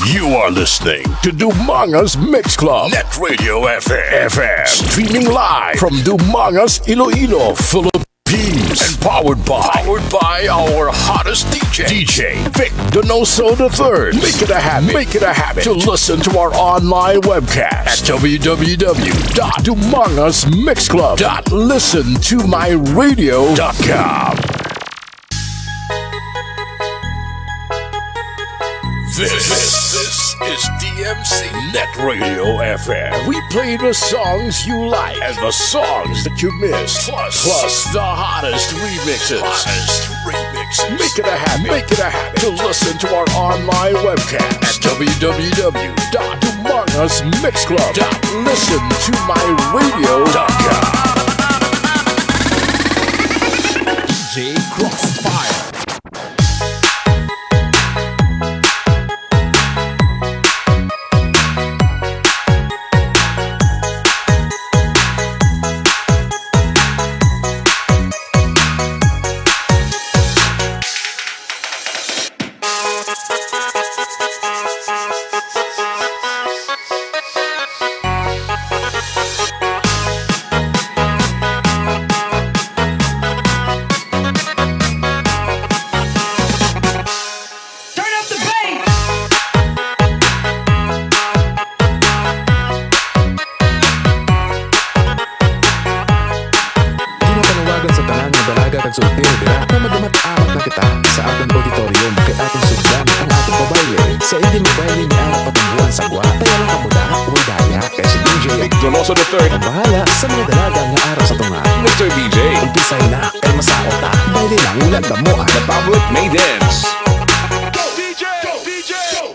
You are listening to Dumangas Mix Club, Net Radio FM, streaming live from Dumangas, Iloilo, Philippines, and powered by our hottest DJ Vic Donoso III. Make it a habit to listen to our online webcast at www.dumangasmixclub.listentomyradio.com. This is DMC Net Radio FM. We play the songs you like and the songs that you missed, plus the hottest remixes. Make it a habit to listen to our online webcast at www.dumangasmixclub.listentomyradio.com. DJ Crossfire. Donoso III ang bahala sa mga dalaga nga araw sa tunga. Mr. DJ, umpisay na kay masakot ta. Dahil lang ulan mo the public may dance. Go DJ! Go DJ! Go!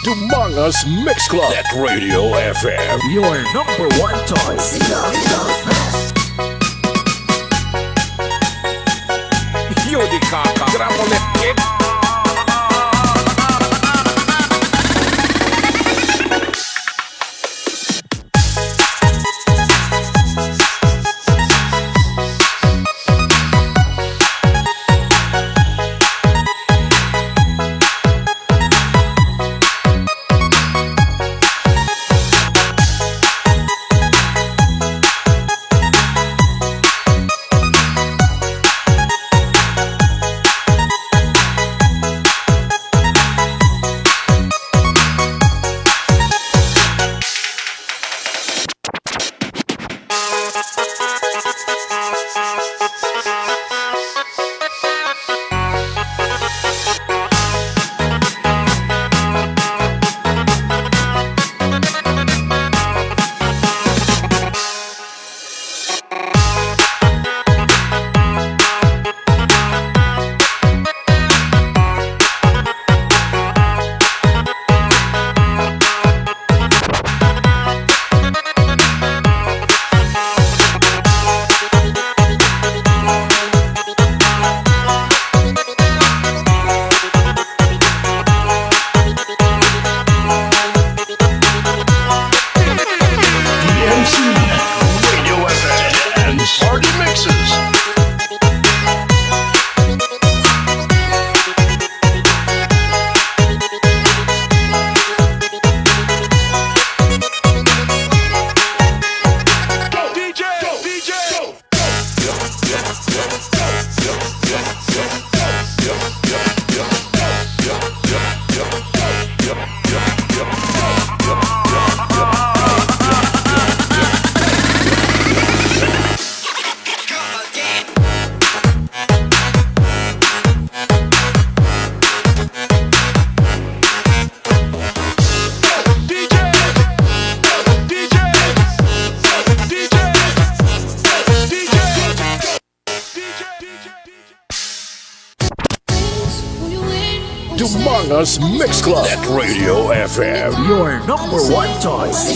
Dumangas Mix Club, Net Radio FM, your number one choice. Yo di kaka, gramolet kid. Dumangas Mix Club. Net Radio FM. Your number one choice.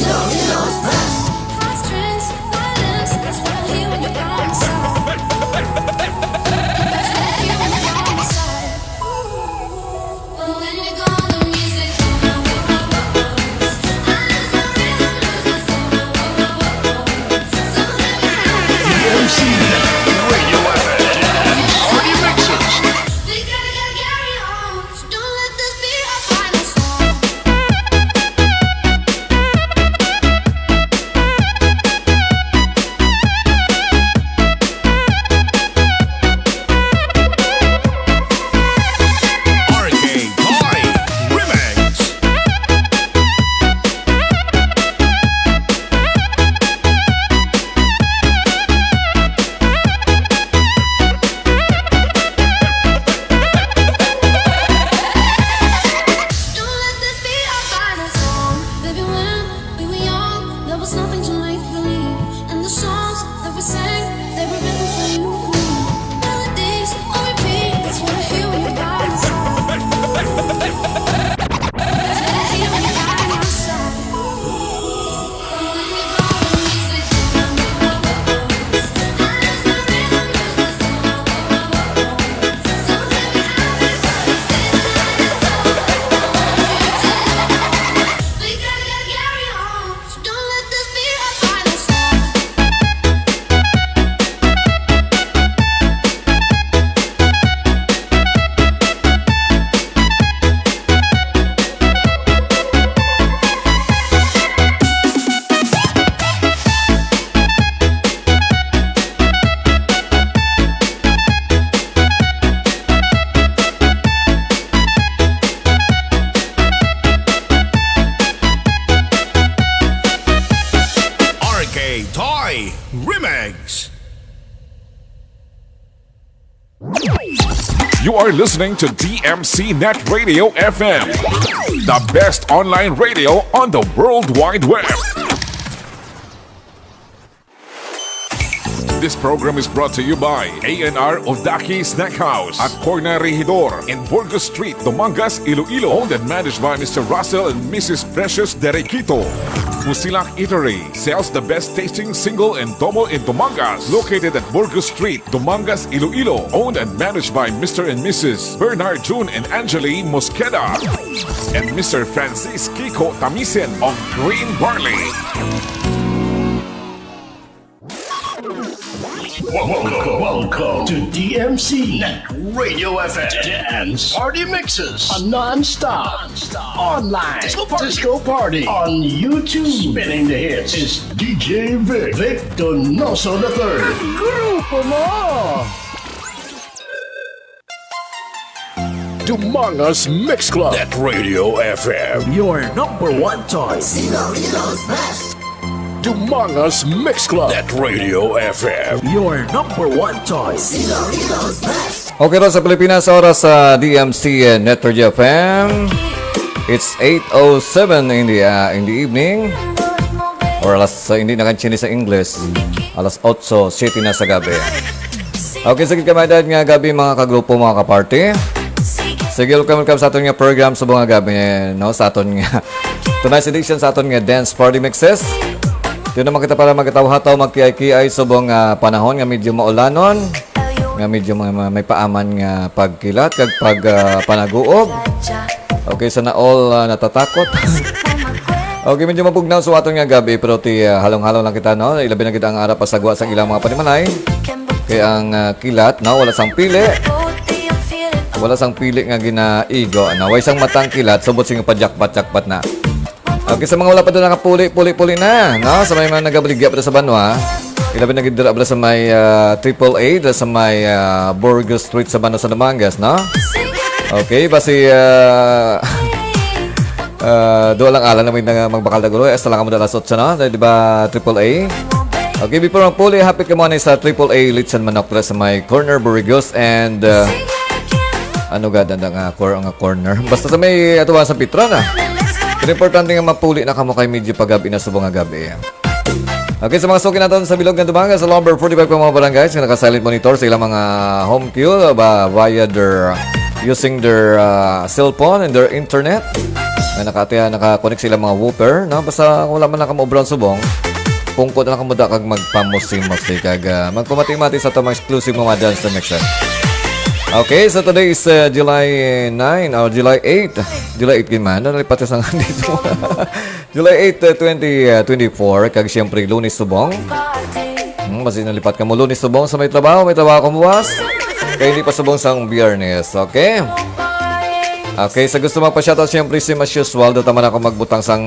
You are listening to DMC Net Radio FM, the best online radio on the World Wide Web. This program is brought to you by A&R Odaki Snack House at Corner Regidor in Burgos Street, Dumangas, Iloilo. Owned and managed by Mr. Russell and Mrs. Precious Derequito. Musilak Eatery sells the best tasting single and double in Dumangas. Located at Burgos Street, Dumangas, Iloilo. Owned and managed by Mr. and Mrs. Bernard June and Angeli Mosqueda. And Mr. Francis Kiko Tamisen of Green Barley. Welcome to DMC Net Radio FM Dance Party Mixes, a non-stop online disco party on YouTube. Spinning the hits is DJ Vic Donoso III. Grupo mo! Dumangas Mix Club. Net Radio FM. Your number one choice. Dumangas Mix Club. Net Radio FM. Your number one choice. Okay ron sa Pilipinas, oras sa DMC Net Radio FM. It's 8:07 in the evening. Or alas, hindi na kanchini sa English. Alas 8:07 na sa gabi. Okay, sige kamadad nga gabi mga kagrupo, mga kaparty. Sige, welcome sa aton nga program sa mga gabi, no? Sa aton nga tonight's edition sa aton nga Dance Party Mixes. Ito naman kita para magkataw-hataw, magkiay-kiay sa buong panahon nga medyo maulanon, nga medyo may paaman nga pagkilat, kag panaguog. Okay, sana all natatakot. Okay, medyo mapugnaw sa aton nga gabi, pero halong-halong lang kita, no? Ilabi na kita ang arap pasagwa sa ilang mga panimanay. Kaya ang kilat, no? Wala sang pili. Wala sang pili nga ginaigo. Naway sang matang kilat, subot sing pajakpat-jakpat na. Okay, sa mga wala pa doon nakapuli-puli na, no? Sa may mga nagabaligya pa sa Banwa, ilabi na gidira sa may AAA, sa may Burgos Street sa Banwa sa Dumangas, no? Okay, basi doon lang ala na may magbakal na gulo. Esta lang kamo dalas 8, no? Di ba AAA? Okay, before ang puli, happy ka muna sa AAA Litsan Manok sa may Corner Burgos and ano ganda nga corner. Basta sa may atuwa sa Petron, pero importante nga mapuli na kamo kay medyo paggabi na subong nga gabi. Okay, sa mga suki natin sa bilog ng Dumangas, sa number 45 mga barangays, nga naka-silent monitor sa ilang mga home queue ba via their using their cell phone and their internet. Naka-connect sila mga whooper, no? Basta kung wala man lang kamo brown subong, pungkot na lang kamo da kag magpamusi-musi kag magpamati-mati sa tamang exclusive mga dance to mixer. Okay, so today is July 9 or July 8. July 8 man, nalipat sa nga dito. July 8, 2024, kag siyempre Lunes subong. Basta nalipat ka mo Lunes subong sa may trabaho ka buwas. Kaya hindi pa subong sang Biyernes, okay? Okay, sa gusto magpa-shoutout siyempre si Mas usual, dito man ako magbutang sang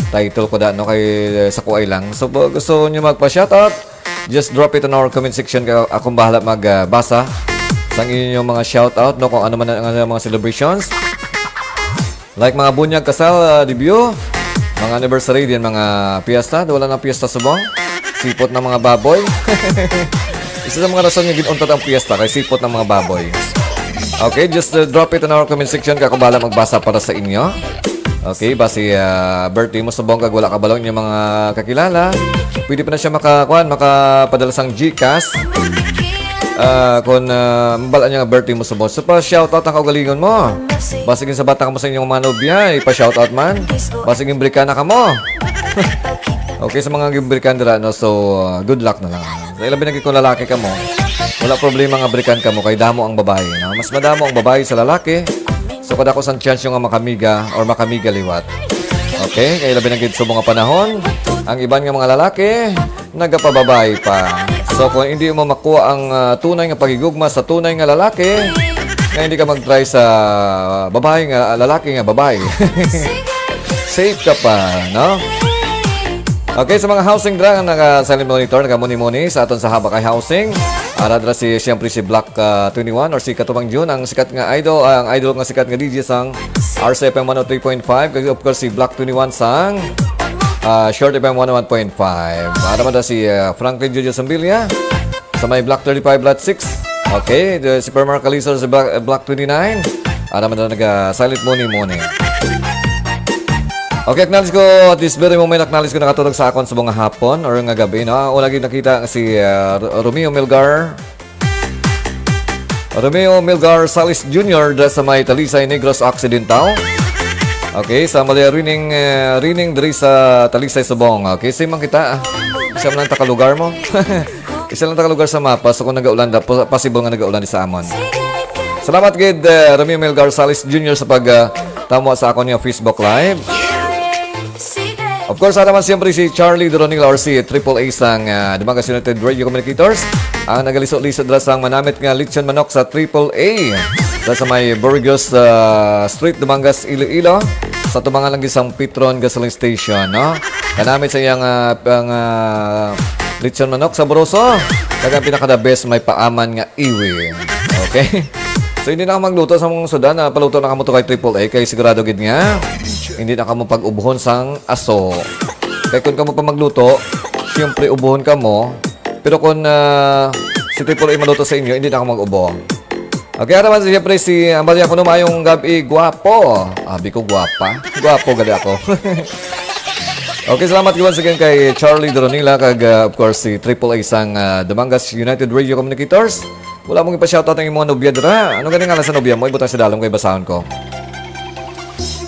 title ko da, no, kay sa kuay lang. So, gusto nyo magpa-shoutout, just drop it in our comment section, akong bahala magbasa sang inyong mga shoutout, no, kung ano man ang mga celebrations. Like mga bunyag, kasal, debut, mga anniversary din, mga piyesta, wala na piyesta subong, sipot ng mga baboy. Isa sa mga rason yung ginuntat ang piyesta, kay sipot ng mga baboy. Okay, just drop it in our comment section, kung bahala magbasa para sa inyo. Okay, basi birthday mo subong, kag wala ka balong yung mga kakilala, pwede pa na siya makapadala sang Gcash. Kung mabala niya birthday mo sa boss. So, pa-shoutout ang kaugalingon mo. Basigin sa bata ka mo sa inyong mga nobya, pa-shoutout man. Basigin brikan na ka mo. Okay, sa mga gibrikan dira, no? So, good luck na lang. Sa ilabi na kung lalaki ka mo, wala problema nga brikan ka mo, kay damo ang babae. No? Mas madamo ang babae sa lalaki. So, kada ko sang chance yung makamiga or makamiga liwat. Okay, kay ilabi na sa mga panahon, ang iban nga mga lalaki, nagapababay pa. So, kung hindi mo makuha ang tunay nga pagigugma sa tunay nga lalaki, nga hindi ka mag-try sa babae nga lalaki nga babae. Safe ka pa, no? Okay, sa mga housing dra nga naka-silent monitor, naka-muni-muni sa aton sa Habakay Housing. Aradra siyempre si Black 21 or si Katubang June, ang sikat nga idol, ang idol nga sikat nga DJ sang RCFM 103.5. Kasi of course si Black 21 sang Short FM 101.5. Para man si Franklin Jojo Sambilia sa may Block 35 Lot 6. Okay, si Permar Calisor sa Block 29. Para man nag-silent money. Okay, acknowledge ko at this very moment, acknowledge ko nakatulog sa akon sa mga hapon or nga gabi, no? O lagi nakita si Romeo Milgar Salis Jr. sa may Talisay, Negros Occidental. Okay, sa mali rining diri sa Talisay, Subong. Okay, same man kita. Isa man lang takalugar mo. Isa lang takalugar sa mapa. So kung nag-aulan, possible nga nag-aulan sa amon. Salamat kid Romeo Milgar Salis Jr. sa pagtamo sa akon yung Facebook Live. Of course, naman siyempre si Charlie Doronil or si Triple A sang Dumangas United Radio Communicators. Ang nagalisot-lisot dala sang manamit nga lechon manok sa Triple A. Dahil sa may Burgos Street, Dumangas, Iloilo. Sa tumangan lang isang Petron Gasoline Station, no? Kanamit sa iyang lechon manok sa Boroso. Kaya pinaka-the best may paaman nga iwi. Okay? So, hindi na ka magluto sa mga sudan. Paluto na ka mo to kay Triple A. Kaya sigurado gid nga, hindi na ka mo pag-ubuhon sang aso. Kaya kung ka mo pa magluto, siyempre ubuhon ka mo. Pero kung si Triple A maluto sa inyo, hindi na ka mag-ubo. Okay, naman siyempre si Amalia ko naman yung gabi, guwapo. Abi ko guwapa. Guwapo gali ako. Okay, salamat once again kay Charlie Doronila, kag of course si Triple A sang Dumangas United Radio Communicators. Wala mong ipa-shoutout ang mga nobya dira. Ano ganing nga sa nobya mo? Ibutang sa dalom kay basahon ko.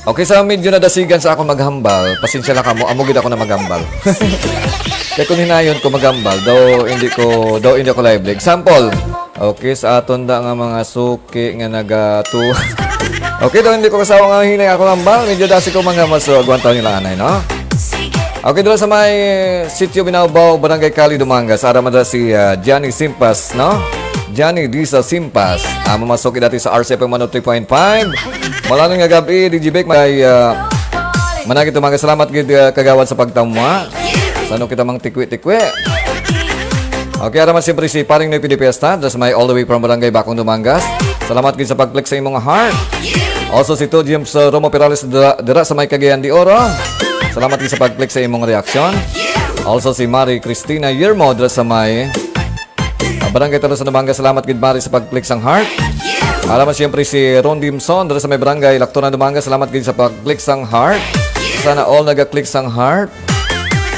Okay, sa medyo nadasigan sa ako maghambal. Pasensya lang ka mo. Amugid ako na maghambal. Kaya kung hinayon ko maghambal, daw hindi ko live. Example. Okay, sa aton da nga mga suki nga nagatu. Okay, daw hindi ko kasawa nga hinay ako hambal. Medyo dasi ko maghambal. So, agwan taon nila anay, no? Okay, doon sa may sitio Binaubaw, Barangay Cali, Dumangas. Ara madala si Johnny Simpas, no? Johnny Disa Simpas. Mamasuki dati sa RCFM 103.5. Malaming nga gabi, DJ Beck, may managit umaga. Salamat kagawad sa pagtamwa. Sano kita mang tikwi-tikwi. Okay, araman siyempre si Paring Noy Pidipesta. That's my all the way from Barangay Bakong, Dumangas. Salamat din sa pag-click sa imong heart. Also si To James Romo Perales dira sa may Cagayan de Oro. Salamat din sa pag-click sa imong reaction. Also si Mari Cristina Yermo dira sa may Barangay Taro sa Dumangas. Salamat gid Mari sa pag-click sang heart. Alaman siyempre si Ron Dimson dira sa may Barangay Lactona, Dumangas. Salamat gid sa pag-click sang heart. Sana all naga-click sang heart.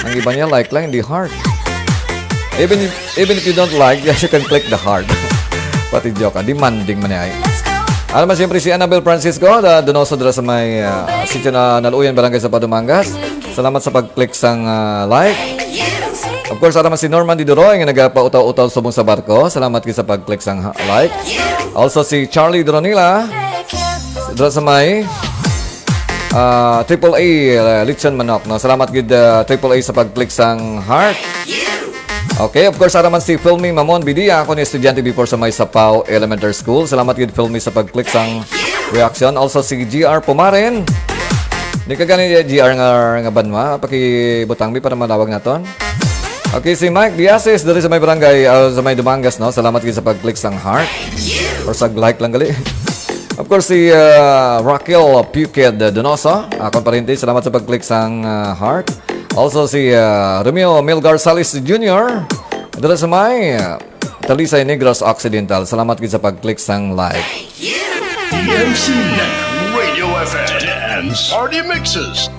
Ang iba niya like lang, hindi heart. Even if you don't like, you can click the heart. Pati joke, demanding man ay. Ano man siyempre si Annabel Francisco, donoso dira sa may sitio na Naluyan, Barangay sa Padumangas. Salamat sa pag-click sang like. Of course, ano man si Norman Didoroy nga nagapautaw-utaw subong sa barko. Salamat kayo sa pag-click sang like. Also si Charlie Dronila dira sa may AAA Lechon Manok. No? Salamat gid AAA sa pag-click sang heart. Okay, of course, araman si Filmy Mamon Bidia. Ako ni estudyante before sa may Sapao Elementary School. Salamat gid Filmy sa pag-click sang reaction. Also si GR Pumaren. Di ka gani GR nga banwa. Pakibutang mi para malawag naton. Okay, si Mike Diases dari sa may barangay sa may Dumangas, no? Salamat gid sa pag-click sang heart. Or sa like lang gali. Of course, si Raquel Puked Donoso. Ako pa rin din. Salamat sa pag-click sang heart. Also si Romeo Milgar Salis Jr. Dala sa may Talisay Negros Occidental. Salamat gid sa pag-click sang like. DMC Net Radio FM and Party Mixes.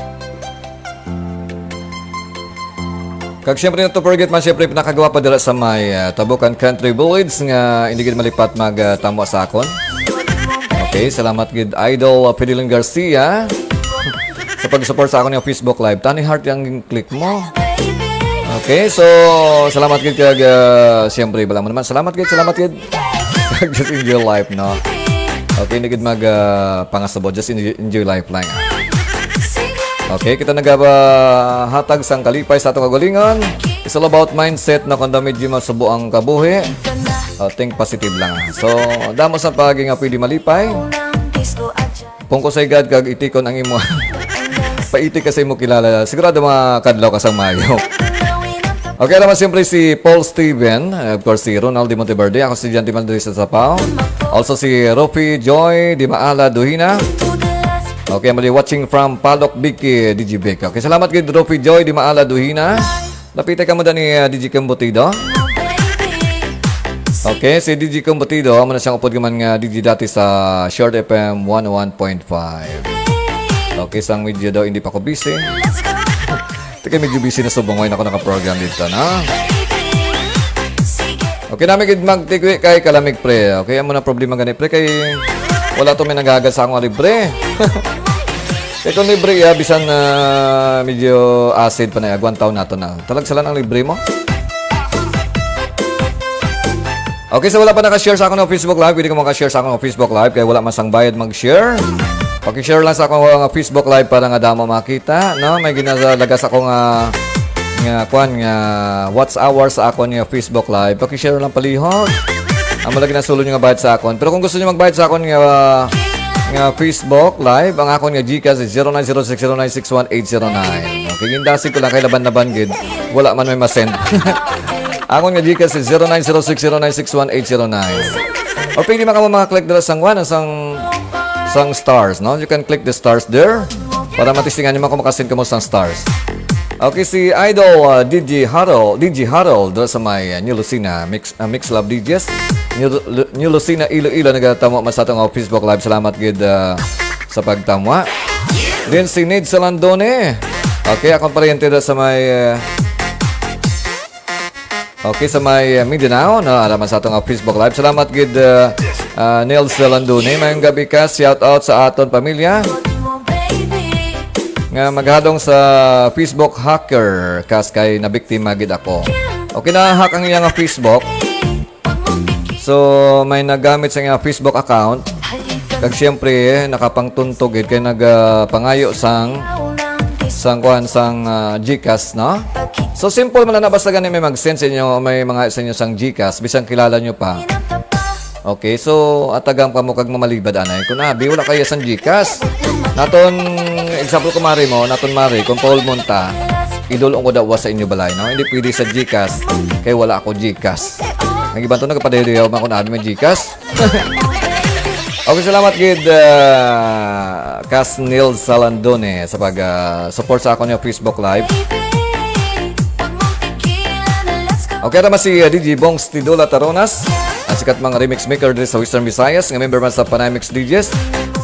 Kag siyempre not to forget man siyempre pinakagawa pa dala sa may Tabukan Country Village nga hindi gid malipat magtamo sa akon. Okay, salamat gid Idol Fidelin Garcia. Sa pag-support sa ako ng Facebook Live. Tani heart yung click mo. Okay, so salamat gid kag siyempre bala mo naman. Salamat gid. Just enjoy life, no? Okay, hindi gid pangasabot. Just enjoy life lang. Okay, kita nagahatag sang kalipay sa atong kagalingon. It's all about mindset na kung medyo masubo ang kabuhi. Think positive lang. So, damo sa pagi nga pwede malipay. Kung ko sa God kag itikon ang imo. Paiti kasi mo kilala. Sigurado makadlaw ka sa mayo. Okay, naman siyempre si Paul Steven. Of course, si Ronald Di Monteverde. Ako si Janty Maldri sa Sapao. Also si Rofi Joy Di Maala Duhina. Okay, mali watching from Palok Biki, DJ Beck. Okay, salamat kay Rofi Joy Di Maala Duhina. Lapitay ka mo ni DJ Kambutido. Okay, si DJ Kambutido. Amo na siyang upod ka man nga DJ dati sa Short FM 101.5. Okay, sang medyo daw hindi pa ako busy. Teka, medyo busy na subong ngayon ako naka-program dito, na? Okay, namin mag-tikwi kay Kalamig Pre. Okay, amo na problema ganit, Pre, kay wala to may nagagad sa akong libre. Kaya kung libre, bisan medyo acid pa na, agwan taon nato na. Talag sala ng libre mo? Okay, so wala pa nakashare sa akong ng Facebook Live. Pwede ka makashare sa akong ng Facebook Live kaya wala masang bayad mag-share. Paki-share lang sa akong Facebook Live para nga damo makita, no? May ginalagas ako nga watch hours sa akong nga Facebook Live. Paki-share lang palihog. Ang malagi na sulod nga bayad sa akong. Pero kung gusto niyo magbayad sa akong nga Facebook Live, ang akong nga GCash is 0906096189. Okay, gindasig ko lang kay laban-laban gid. Wala man may masend. Akong nga GCash is 0906096189. O pwede maka-click dala sang sang stars, no? You can click the stars there para matistingan niyo kung makasend ka mo sang stars. Okay, si Idol DJ Harold dala sa may New Lucina Mix Love DJs. New Lucina Iloilo nagatamo mas atong Facebook Live. Salamat gid sa pagtamo. Then si Ned Salandone. Okay, akong paryente dala sa may okay, sa may Mindanao, no? Araman sa atong Facebook Live. Salamat gid Nels Landune. Mayong gabi ka. Shout out sa aton pamilya. Nga maghadong sa Facebook hacker. Kas kay nabiktima gid ako. Okay, na-hack ang iyang Facebook. So, may nagamit sa iyang Facebook account. Kag siyempre, nakapangtuntog gid kay nagpangayo sang GCash, no? So, simple man na basta gani may mag-send sa inyo, may mga sa inyo sang GCash, bisang kilala nyo pa. Okay, so atagang pa mo kag mamalibad anay. Kung nabi, wala kayo sang GCash. Naton, example ko mari mo, naton mari, kung Paul Monta, idol ko daw sa inyo balay, no? Hindi pwede sa GCash, kay wala ako GCash. Ang iban to nagpadeliyaw man kung nabi may GCash. Okay, salamat gid Kas Nils Salandone sa pag-support sa ako niya Facebook Live. Okay, naman si DJ Bongs Tidola Taronas, ang sikat mga remix maker dito sa Western Visayas, nga member man sa Panamix DJs.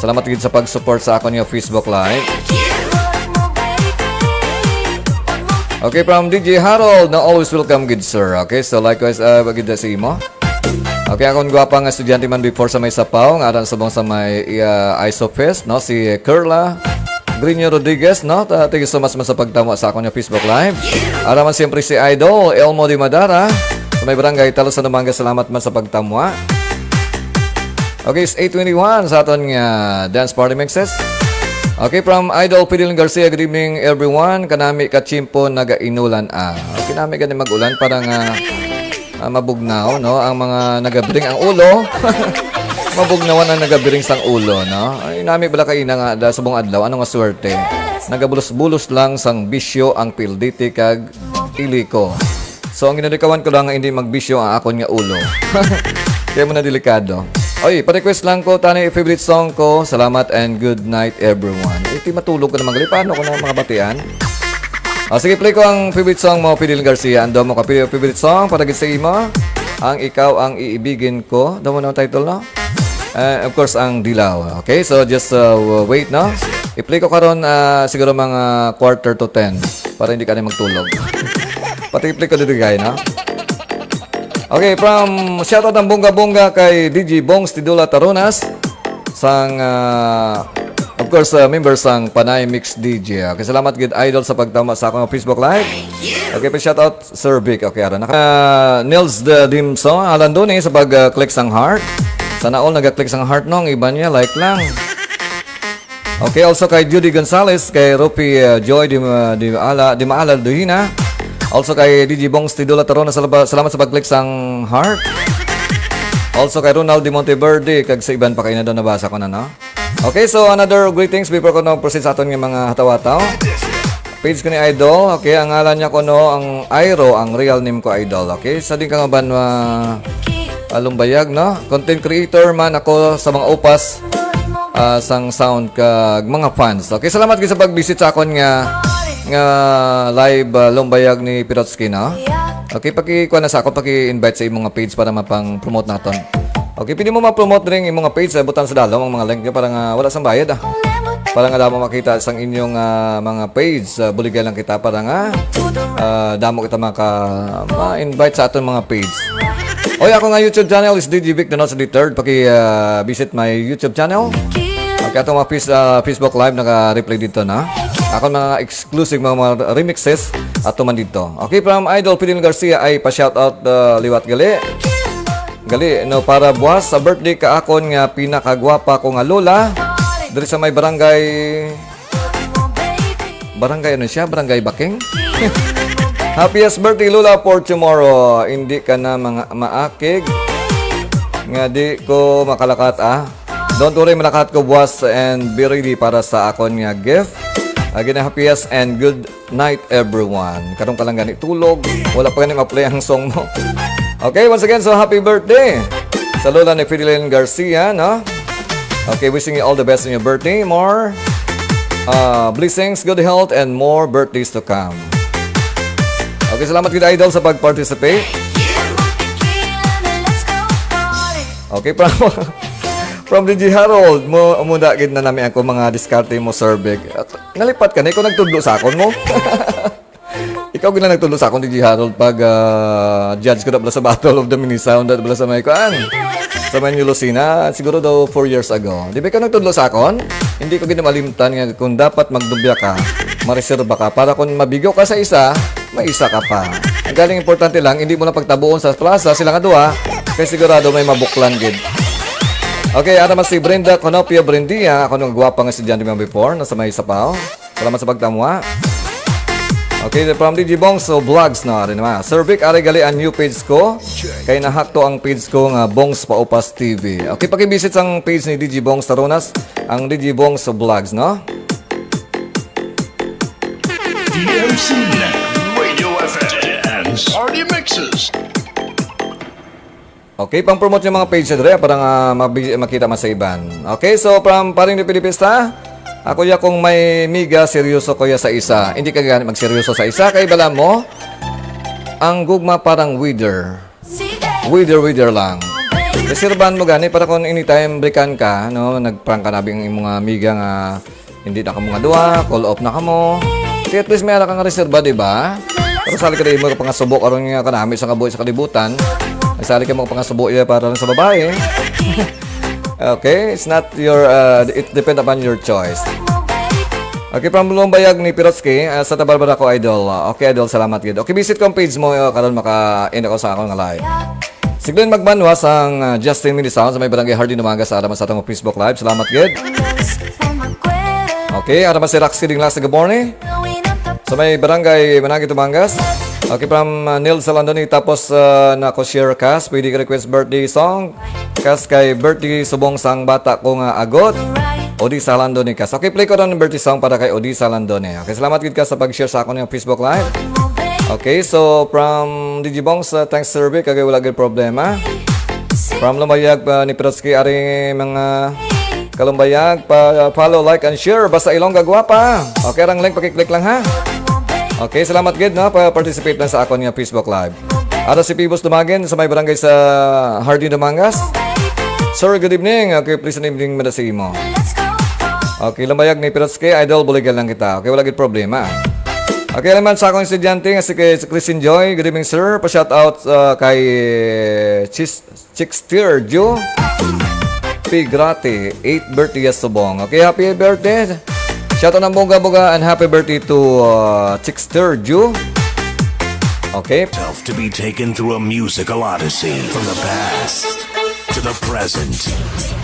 Salamat gid sa pag-support sa ako niya Facebook Live. Okay, from DJ Harold, na always welcome gid sir. Okay, so likewise gid sa imo. Okay, akong gwapa nga estudyante man before sa may sapaw, nga aran subong sa may Isofest, no? Si Kerla Grino Rodriguez, no? Thank you so much man sa pagtamo sa akong Facebook Live. Araman siyempre si Idol, Elmo Di Madara. Sa may barangay Talo sa Namanga, salamat man sa pagtamo. Okay, it's 8:21 sa aton nga dance party mixes. Okay, from Idol Pidil Garcia, good evening everyone. Kanami kachimpo nagainulan. Okay, nami gani mag-ulan parang mabugnaw, no? Ang mga nagabiring ang ulo. Mabugnawan ang nagabiring sang ulo, no? Ay, nami bala kaina nga da subong adlaw, ano nga swerte. Nagabulos-bulos lang sang bisyo ang pilditi kag iliko. So, ang ginalikawan ko lang nga hindi magbisyo ang akon nga ulo. Kaya mo na delikado. Oy, pa-request lang ko, tani favorite song ko. Salamat and good night everyone. Iti matulog ko na magali. Paano ko na mga batian? Sige, play ko ang favorite song mo, Pidil Garcia. Ando mo ka favorite song para sa imo. Ang ikaw ang iibigin ko. Ando mo na ang title, no? Of course, ang Dilaw. Okay, so just wait, no? I-play ko karon siguro mga 9:45 para hindi ka na magtulog. Pati i-play ko dito, guys, no? Okay, from shoutout ng bunga-bunga kay DJ Bongs Tidula Tarunas sang of course members sang Panay Mix DJ. Okay, salamat gid Idol sa pagtama sa akong Facebook Live. Okay, pa shoutout Sir Vic. Okay, ara Nils the Dimso alan doon sa pag-click sang heart. Sana all naga-click sang heart nong iba niya like lang. Okay, also kay Judy Gonzalez, kay Rupi Joy di Maala Duhina. Also kay DJ Bongs Tidula Tarona, salamat sa pag-click sang heart. Also kay Ronald de Monteverde, kag sa iban pa kayo na doon nabasa ko na, no? Okay, so another greetings before ko na proceed sa aton ng mga hataw-hataw. Page ko ni Idol, okay, ang ngalan niya ko, no, ang Airo, ang real name ko Idol, okay? Sa din ka nga ba Lumbayag, no? Content creator man ako sa mga upas sang sound kag mga fans. Okay, salamat kayo sa pag-visit sa akon nga live Lumbayag ni Pirotsky, no? Okay, paki-kuha na sa ako, paki-invite sa imong page para mapang-promote naton. Okay, pwede mo ma-promote rin imong page, butan sa dalaw ang mga link niya para nga wala sang bayad, para nga damo makita sang inyong mga page, buligay lang kita para nga damo kita ma-invite sa aton mga page. Oy, ako nga YouTube channel is DJ Vic the Not the Third. Paki-visit my YouTube channel. Okay, atong mga Facebook Live naka-replay dito, na. Ako mga exclusive mga remixes ato man dito. Okay, from Idol Pidil Garcia ay pa-shoutout liwat gali. Gali, no, para buwas sa birthday ka akon nga pinakagwapa ko nga lola. Diri sa may barangay ano siya? Barangay Baking. Happiest birthday lola for tomorrow. Hindi ka na mga maakig. Nga di ko makalakat, Don't worry, malakat ko buwas and be ready para sa akon nga gift. Again, happiest and good night everyone. Karong ka lang gani tulog. Wala pa ganing ma-play ang song mo. Okay, once again, so happy birthday sa lola ni Fideline Garcia, no? Okay, wishing you all the best in your birthday. More blessings, good health, and more birthdays to come. Okay, salamat good Idol sa pag-participate. Okay, from DJ Harold, muna gid na namin ako mga diskarte mo, Sir Big. Nalipat ka na, ikaw nagtudlo sa akon mo. Ikaw gila nagtudlo sa akon, DJ Harold, pag judge ko na pala sa Battle of the Mini-Sound at pala sa may kuan. Sa may New Lucina, siguro daw 4 years ago. Di ba ikaw nagtudlo sa akon? Hindi ko ginamalimtan nga kung dapat magdubya ka, mareserba ka, para kung mabigaw ka sa isa, may isa ka pa. Ang galing importante lang, hindi mo na pagtabuon sa plaza, sila nga duha, kaya sigurado may mabuklan gid. Okay, ara mas si Brenda Conopia Brendia, ako nung gwapa nga estudyante mo before, nasa may sapaw. Salamat sa pagtamwa. Okay, from DJ Bongs, so vlogs na rin naman. Sir Vic, ari gali ang new page ko. Kaya nahack to ang page ko nga Bongs Paupas TV. Okay, pakibisit ang page ni DJ Bongs Tarunas, ang DJ Bongs vlogs, no? DMC Net Radio FM and Party Mixes. Okay, pang-promote yung mga page na para nga makita man sa iban. Okay, so from Paring de Pilipista, ako ya kung may miga, seryoso ko ya sa isa. Hindi ka ganit magseryoso sa isa, kay bala mo, ang gugma parang wither. Wither lang. Reserbahan mo gani para kung anytime breakan ka, no, nagprank ka nabing yung mga miga nga hindi na ka mga duwa, call off na ka mo. Kaya at least may ala kang reserba, diba? Pero sali ka rin mo ka pang subok aron nga kanami sa kabuhi sa kalibutan. Masali ka mo pangasubo para lang sa babae. Okay, it's not your, it depend upon your choice. Okay, from Lumbayag ni Pirotsky, sa Tabalbara ko, Idol. Okay, Idol, salamat yun. Okay, visit ko ang page mo, karon maka-end ako sa akong live. Siglan magbanwas ang Justin Milisound sa may barangay Hardin umaga sa araman sa atong Facebook Live. Salamat yun. Okay, araman si Rax Kidding Last, good morning. Sa may barangay Managi Tumangas. Okay, from Neil Salandoni, tapos na ko share cast, pwede ka request birthday song. Cast kay birthday subong sang bata ko nga agot. Odi Salandoni cast. Okay, play ko rin ng birthday song para kay Odi Salandoni. Okay, salamat gid ka sa pag-share sa akong Facebook Live. Okay, so from Digibongs, thanks survey, kagay wala gid problema. From Lumbayag ni Pirotsky, ari mga Kalumbayag, follow, like, and share. Basta Ilongga Guwapa. Okay, rang link, pakiclick lang ha. Okay, salamat gid no, pa-participate lang sa akon nga Facebook Live. Ara si Pibos Dumagin sa may barangay sa Hardin Dumangas. Sir, good evening. Okay, please an evening madasimo. Okay, Lumbayag ni Pirotsky, Idol, buligan lang kita. Okay, wala gid problema. Okay naman sa akong estudyante nga si Christine Joy. Good evening, sir. Pa-shout out kay Chicksteer Joe Pigrate, 8th birthday subong. Okay, happy birthday. Shout out ng boga-boga and happy birthday to Chickster Jew. Okay. To be taken through a musical odyssey from the past to the present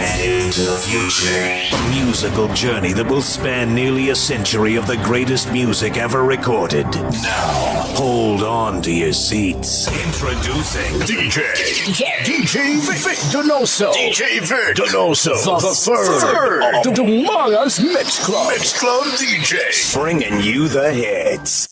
and into the future. A musical journey that will span nearly a century of the greatest music ever recorded. Now, hold on to your seats. Introducing DJ Vic Donoso. DJ Vic Donoso. The third of Dumangas Mix Club. Mix Club DJ. Bringing you the hits.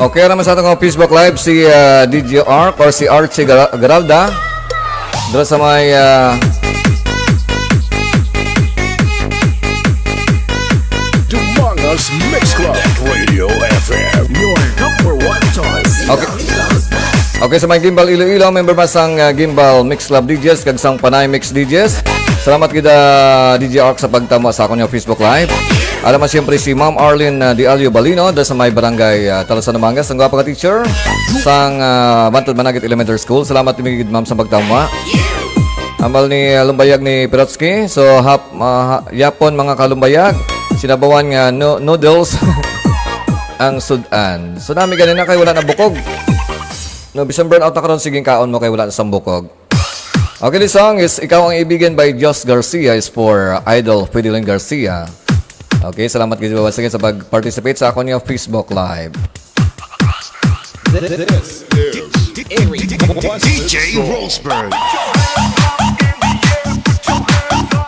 Okay, naman sa atong Facebook Live si DJ Arc or si Archie Garalda. Doon sa may Dumangas Mix Club Net Radio FM. Your number one choice. Okay. Okay, sa may Gimbal Iloilo, member pa sang Gimbal Mix Club DJs, kag sang Panay Mix DJs. Salamat kita DJ Arc sa pagtamo sa akong Facebook Live. Alam mo siyempre si Ma'am Arlene Di Alio Balino da sa may barangay Talasan Namangas. Ang gwapa ka teacher sang Bantod Managit Elementary School. Salamat tumigid ma'am sa pagtamo. Amal ni Lumbayag ni Pirotsky. So yapon mga kalumbayag. Sinabawan nga noodles ang sudan. So nami ganin na kay wala na bukog. No, bisan burn out na karon siging kaon mo kay wala na sang bukog. Okay, this song is Ikaw Ang Ibigan by Jos Garcia is for Idol Fidelin Garcia. Okay, salamat kayo once again sa pag-participate sa akong Facebook Live. DJ Rosberg.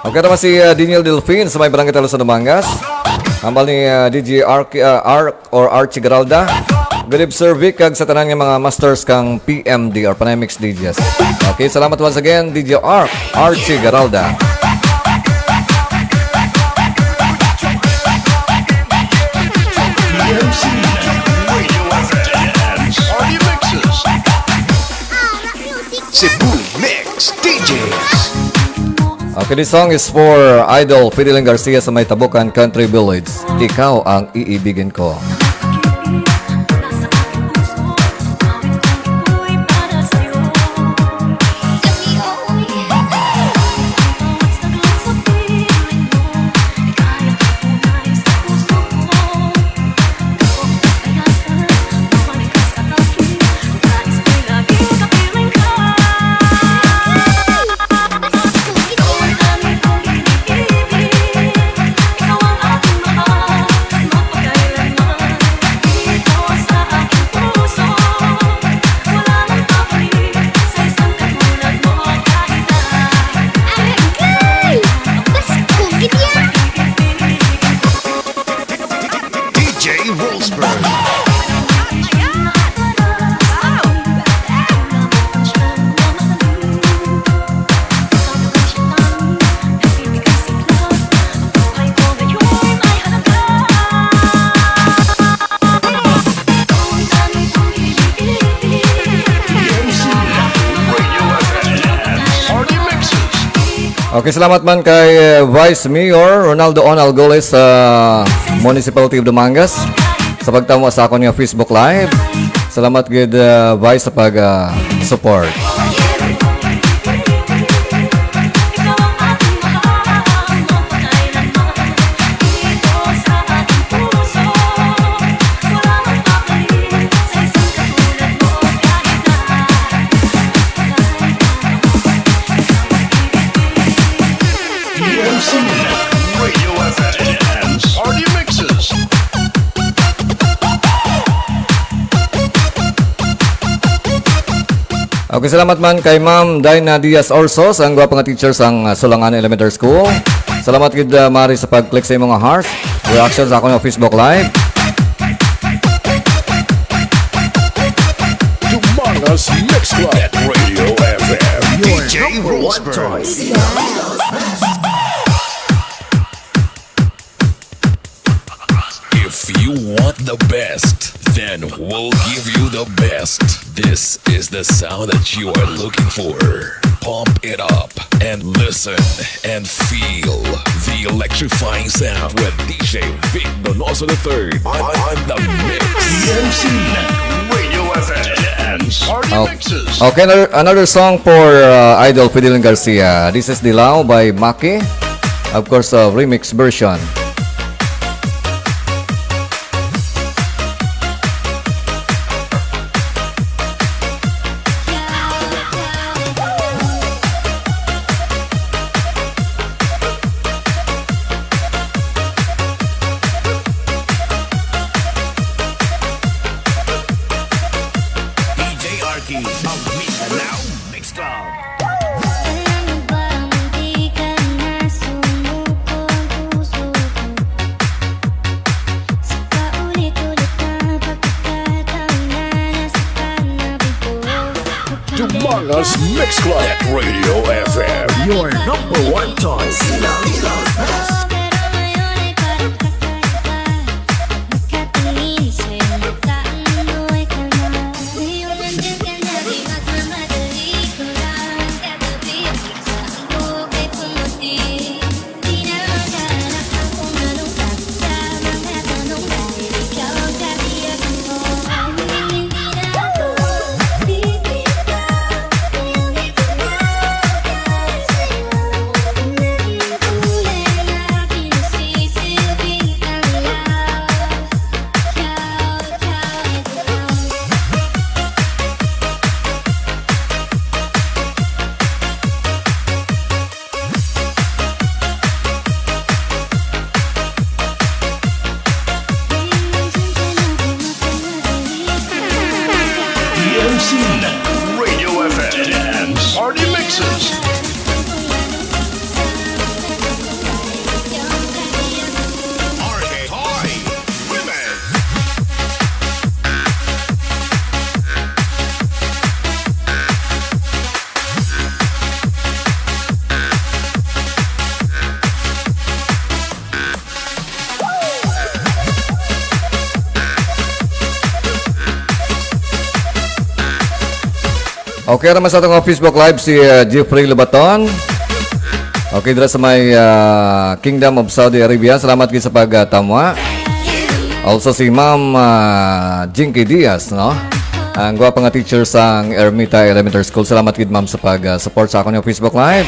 Okay, naman si Daniel Delfin sa may barangay Talasan Namangas. Hambal ni DJ Arc or Archie Garalda. Good evening, Sir Vic, kag sa tanan nga mga masters kang PMD or Panay Mix DJs. Okay, salamat once again, DJ Arc, Archie Garalda. DMC Radio FM. Party Mixes. Cebu Mix DJs. Okay, this song is for Idol Fidelin Garcia sa may Tabukan Country Village. Ikaw ang iibigin ko. Okay, salamat man kay Vice Mayor Ronaldo Onalgoles sa Municipality of Dumangas sa pagtamo sa akong Facebook Live. Salamat gid Vice sa pag-support. DMC Radio FM. Party Mixes. Okay, salamat man kay Ma'am Dina Diaz Orsos, ang gwapang teacher sang Sulangan Elementary School. Salamat gid Mari sa pag-click sa imong heart reaction sa akong Facebook Live. Dumangas Mix Club Net Radio FM. Your DJ number one Rosberg. choice. If you want the best, then we'll give you the best. This is the sound that you are looking for. Pump it up and listen and feel the electrifying sound with DJ Vic Donoso III on the mix. DMC Radio FM. Party Mixes. Okay, another song for Idol Fidelin Garcia. This is Dilao by Maki. Of course, remix version. Dumangas Mix Club. Net Radio FM. Your number one choice. DMC Net Radio FM Dance Party Mixes. Okay, naman sa atong Facebook Live si Jeffrey Lubaton. Okay, dira sa may Kingdom of Saudi Arabia. Salamat gid sa pagtamwa. Also si Ma'am Jinky Diaz, no? Ang gwapa nga teacher sa Ermita Elementary School. Salamat gid ma'am sa pag-support sa akong Facebook Live.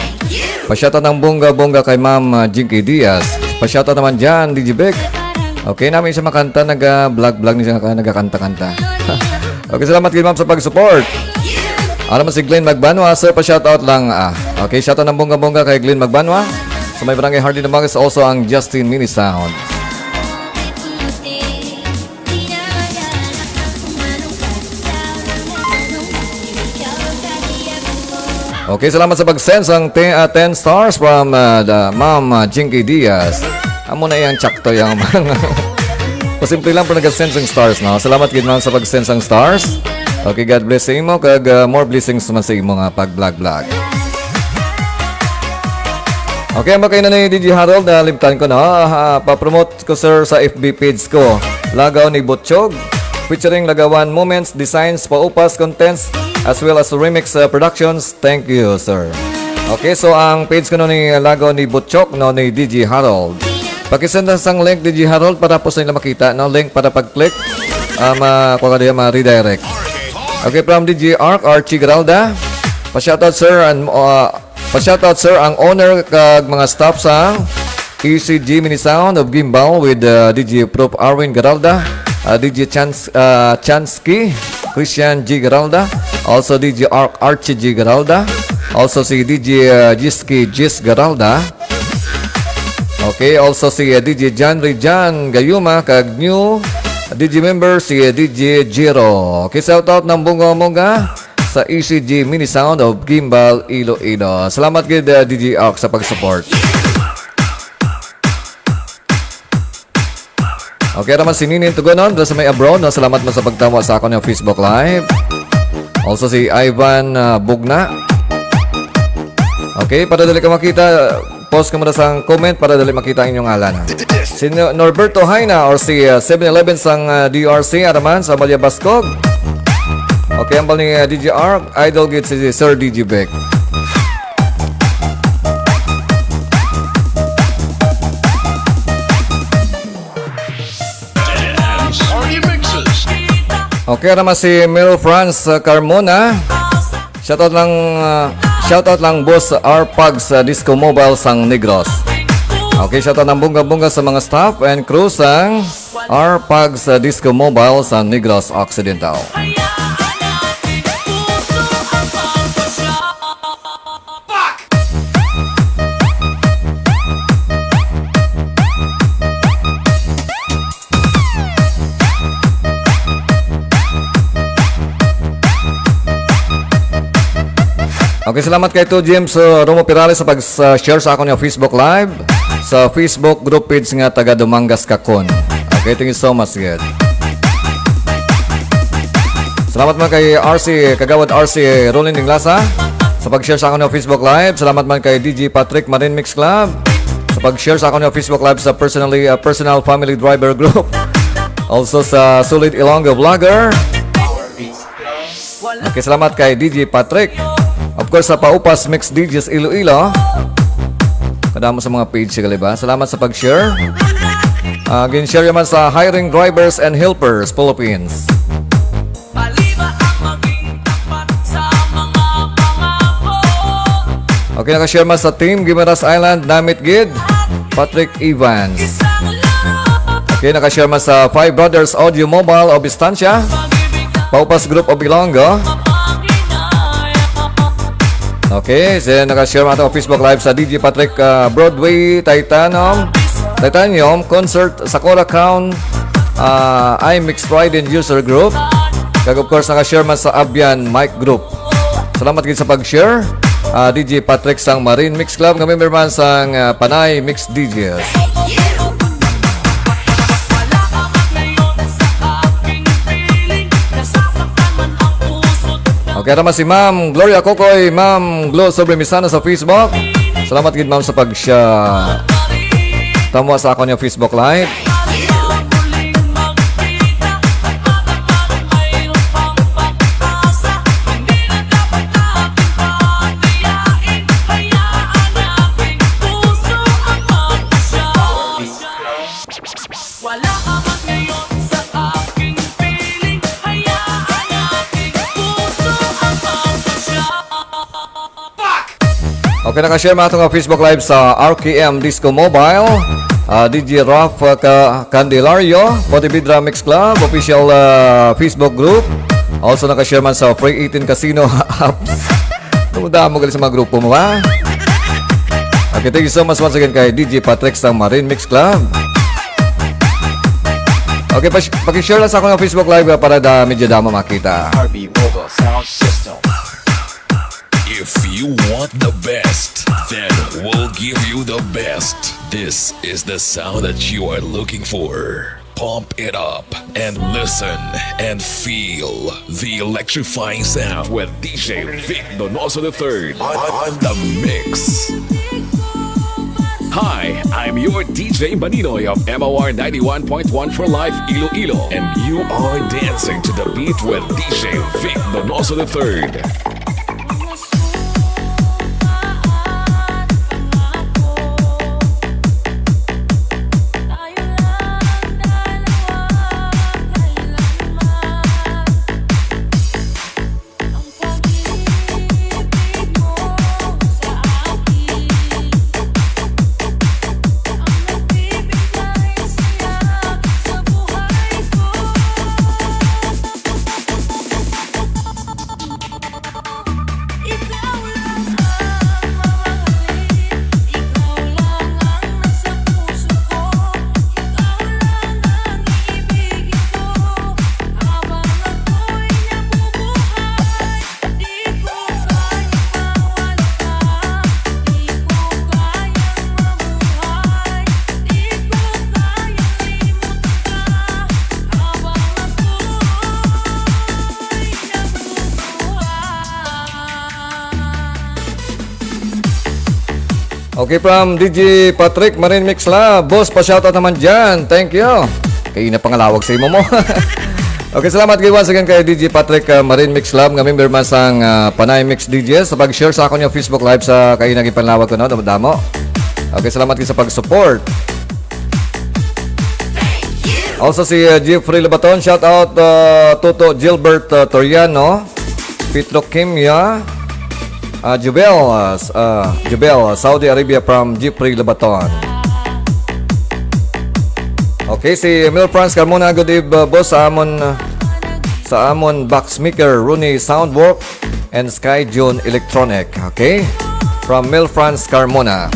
Pa-shoutout ng bongga-bongga kay Ma'am Jinky Diaz. Pa-shoutout naman dyan, DJ Beck. Okay, namin siya makanta, nag-vlog ni siya, nagkakanta-kanta. Okay, salamat gid ma'am sa pag-support. Ano man si Glenn Magbanwa, sir, pa-shoutout lang. Okay, shoutout ng bongga-bongga kay Glenn Magbanwa. Sa may barangay Hardy na Magas, also ang Justin Mini Sound. Okay, salamat sa pag-send ng 10 stars from the Ma'am Jinky Diaz. Amo na iyang tsakto yung mga... Pasimple lang po nag-send ng stars, no? Salamat gid ma'am sa pag-send ng stars. Okay, God bless sa imo. Kag more blessings naman sa imo nga pag-vlog. Okay, ang kayo na ni DJ Harold na limtan ko na. Pa-promote ko sir sa FB page ko. Lagaw ni Butchog. Featuring Lagawan Moments, Designs, Paupas, Contents, as well as Remix Productions. Thank you, sir. Okay, so ang page ko na ni Lagaw ni Butchog, no, ni DJ Harold. Pakisend sang link DJ Harold para po sa nila makita. No, link para pag-click. Ma-redirect. Okay, from DJ Archie Garalda. Pa-shoutout sir ang owner kag mga staff sa ECG Mini Sound of Gimbal with DJ Prof Arwin Garalda, DJ Chansky, Christian G Garalda, also DJ Archie G Garalda, also si DJ Jiski Jis Garalda. Okay, also si DJ John Rijan Gayuma kag new DJ member si DJ Jiro. Okay, shoutout ng bunga-bunga sa ECG Mini Sound of Gimbal, Iloilo. Salamat gid DJ Ark sa pag-support. Okay, naman si Ninin Tugonon sa may abroad. No? Salamat mo sa pagtawa sa akin ng Facebook Live. Also si Ivan Bugna. Okay, para dali ka makita, post ka muna sa comment para dali makita ang inyong ngalan. Si Norberto Haina or si 7-Eleven sang DRC araman sa Malia Bascog. Okay, ang bal ni DJ Ark, idol gid si Sir DJ Beck. Okay, naman si Mel France Carmona. Shoutout lang boss R-Pug sa Disco Mobile sang Negros. Okay, shoutout ng bunga-bunga sa mga staff and crew sang R-Pug sa Disco Mobile sa Negros Occidental. Okay, salamat kay to James Romo Pirales sa pag-share sa akong Facebook Live sa Facebook group page nga taga Dumangas Kakon. Okay, thank you so much, guys. Salamat man kay RC, Kagawad RC Rolling Inglasa sa pag-share sa akin ng Facebook Live. Salamat man kay DJ Patrick Marine Mix Club sa pag-share sa akin ng Facebook Live sa Personal Family Driver Group. Also sa Solid Ilonggo Vlogger. Okay, salamat kay DJ Patrick. Of course, sa Paupas Mix DJs Iloilo. Kadamo sa mga page siya, ba? Salamat sa pag-share. Gin-share naman sa Hiring Drivers and Helpers Philippines. Okay, nakashare man sa Team Guimaras Island, Namit Gid, Patrick Evans. Okay, nakashare man sa Five Brothers Audio Mobile of Estancia, Paupas Group of Ilonggo. Okay, so nakashare man ito Facebook Live sa DJ Patrick Broadway Titanium Concert sa Coracao iMix Pride and User Group. Kag of course nakashare man sa Abian Mic Group. Salamat gid sa pag-share. DJ Patrick sang Marine Mix Club, nga member man sang Panay Mix DJs. Okay, naman si Ma'am Gloria Kokoy, Ma'am Glo Sobremisana sa Facebook. Salamat gid ma'am sa pag-share. Tamo sa ako niya Facebook Live. Okay, nakashare mga itong Facebook Live sa RKM Disco Mobile, DJ Raf Candelario, Potibidra Mix Club, official Facebook group. Also nakashare man sa Free 18 Casino apps. Tumuda mo gali sa mga grupo mo, ha? Okay, thank you so much once again kay DJ Patrick sa Marine Mix Club. Okay, pakishare lang sa ako ng Facebook Live para medyo damo makita. RB Mobile Sound System. If you want the best, then we'll give you the best. This is the sound that you are looking for. Pump it up and listen and feel the electrifying sound with DJ Vic Donoso III on the mix. Hi, I'm your DJ Baninoy of MOR 91.1 for Life Iloilo, and you are dancing to the beat with DJ Vic Donoso III. Okay, from DJ Patrick Marine Mix Lab. Boss, pa-shoutout naman dyan. Thank you. Kaya na pangalawag sa imo mo. Okay, salamat kayo once again kay DJ Patrick Marine Mix Lab, nga member man sang Panay Mix DJs, sa pag-share sa ako niya Facebook Live sa kayo naging panlawag ko, no? Damo. Okay, salamat kayo sa pag-support. Also si Jeffrey Labaton, shoutout Toto Gilbert Toriano, Petrokimia, Jubel, Saudi Arabia from Jeffrey Labaton. Okay, si Mil France Carmona, good eve, boss sa amon Boxmaker, Rooney Soundwork, and Sky June Electronic. Okay, from Mil France Carmona.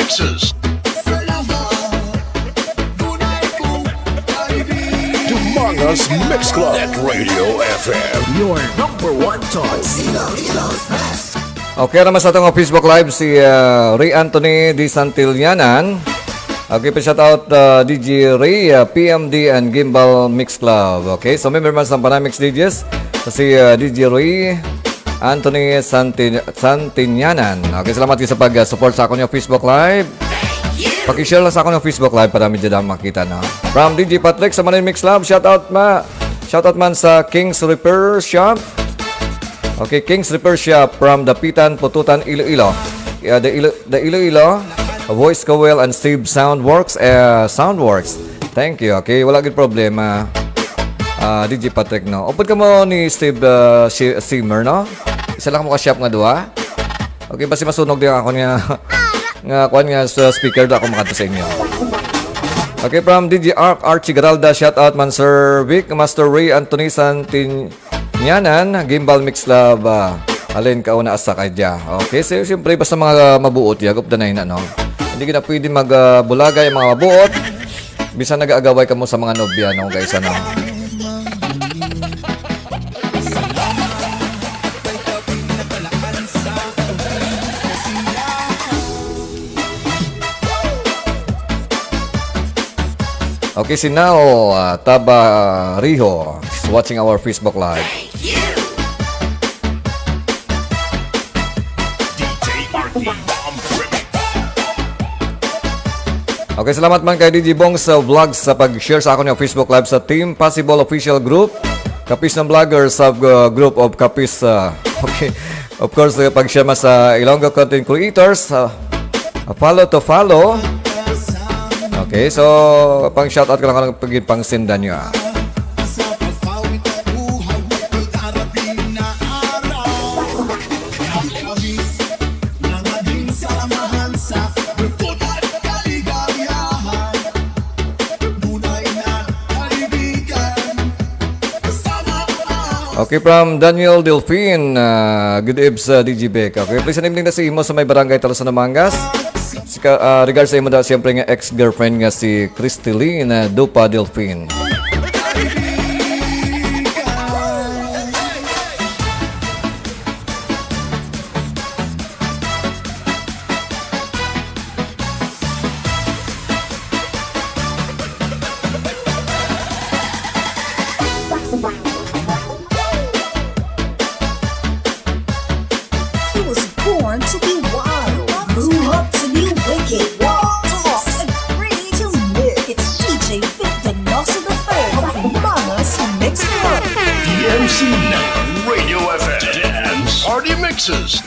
Mixes. Dumangas Mix Club. Net Radio FM. Your number one choice. Okay, naman sa atong Facebook Live si Ray Anthony Di Santillanan. Okay, pa shout out DJ Ray, PMD and Gimbal Mix Club. Okay, so member man sa Panamix DJs. So, si DJ Ray Anthony Santillanan. Okay, salamat kayo sa pag-support sa akong Facebook Live. Paki-share lang sa akong Facebook Live para medyo dami makita na. From DJ Patrick sa Manila Mix Club, shout out man sa King's Repair Shop. Okay, King's Repair Shop from Dapitan, Pututan, Iloilo. The Iloilo Voice Coil and Steve Soundworks. Thank you. Okay, wala gid problema. DJ Patrick, no. Upod ka mo ni Steve Simmer, no? Isa lang mo ka-shop nga duha. Okay, basi masunog din ako nga kuan nga sa speaker da ako makato sa inyo. Okay, from DJ Archie Garalda, shout out man Sir Vic, Master Ray Anthony Santillanan, Gimbal Mix Club. Alin ka una asa kaya. Okay, so siyempre basta mga mabuot yagop danay na, no. Hindi kita pwede magbulagay mga mabuot. Bisa nag-aagaway ka mo sa mga nobya, no, guys, ano. Okay, si Nao Tabariho is watching our Facebook Live. Okay, salamat man kay DJ Bong sa vlogs sa pag-share sa akin yung Facebook Live sa Team Possible Official Group. Kapis ng vlogger sa group of Kapis. Okay, of course, pag-share man sa Ilonggo Content Creators. Follow to follow. Okay, so pang shoutout ka lang pang sindan nyo. Okay, from Daniel Delphine, good eves DJ Beck. Okay, please evening na si Imo sa may barangay Talusan ng Mangas. Regards sa imo daw siyempre nga ex-girlfriend nga si Cristeline Dupa Delphine. He was born to be wild, grew up to be wicked, walked and free to live. It's DJ Victor Nelson III of Mamas Mix Club. DMC Net Radio FM. Dance Party Mixes.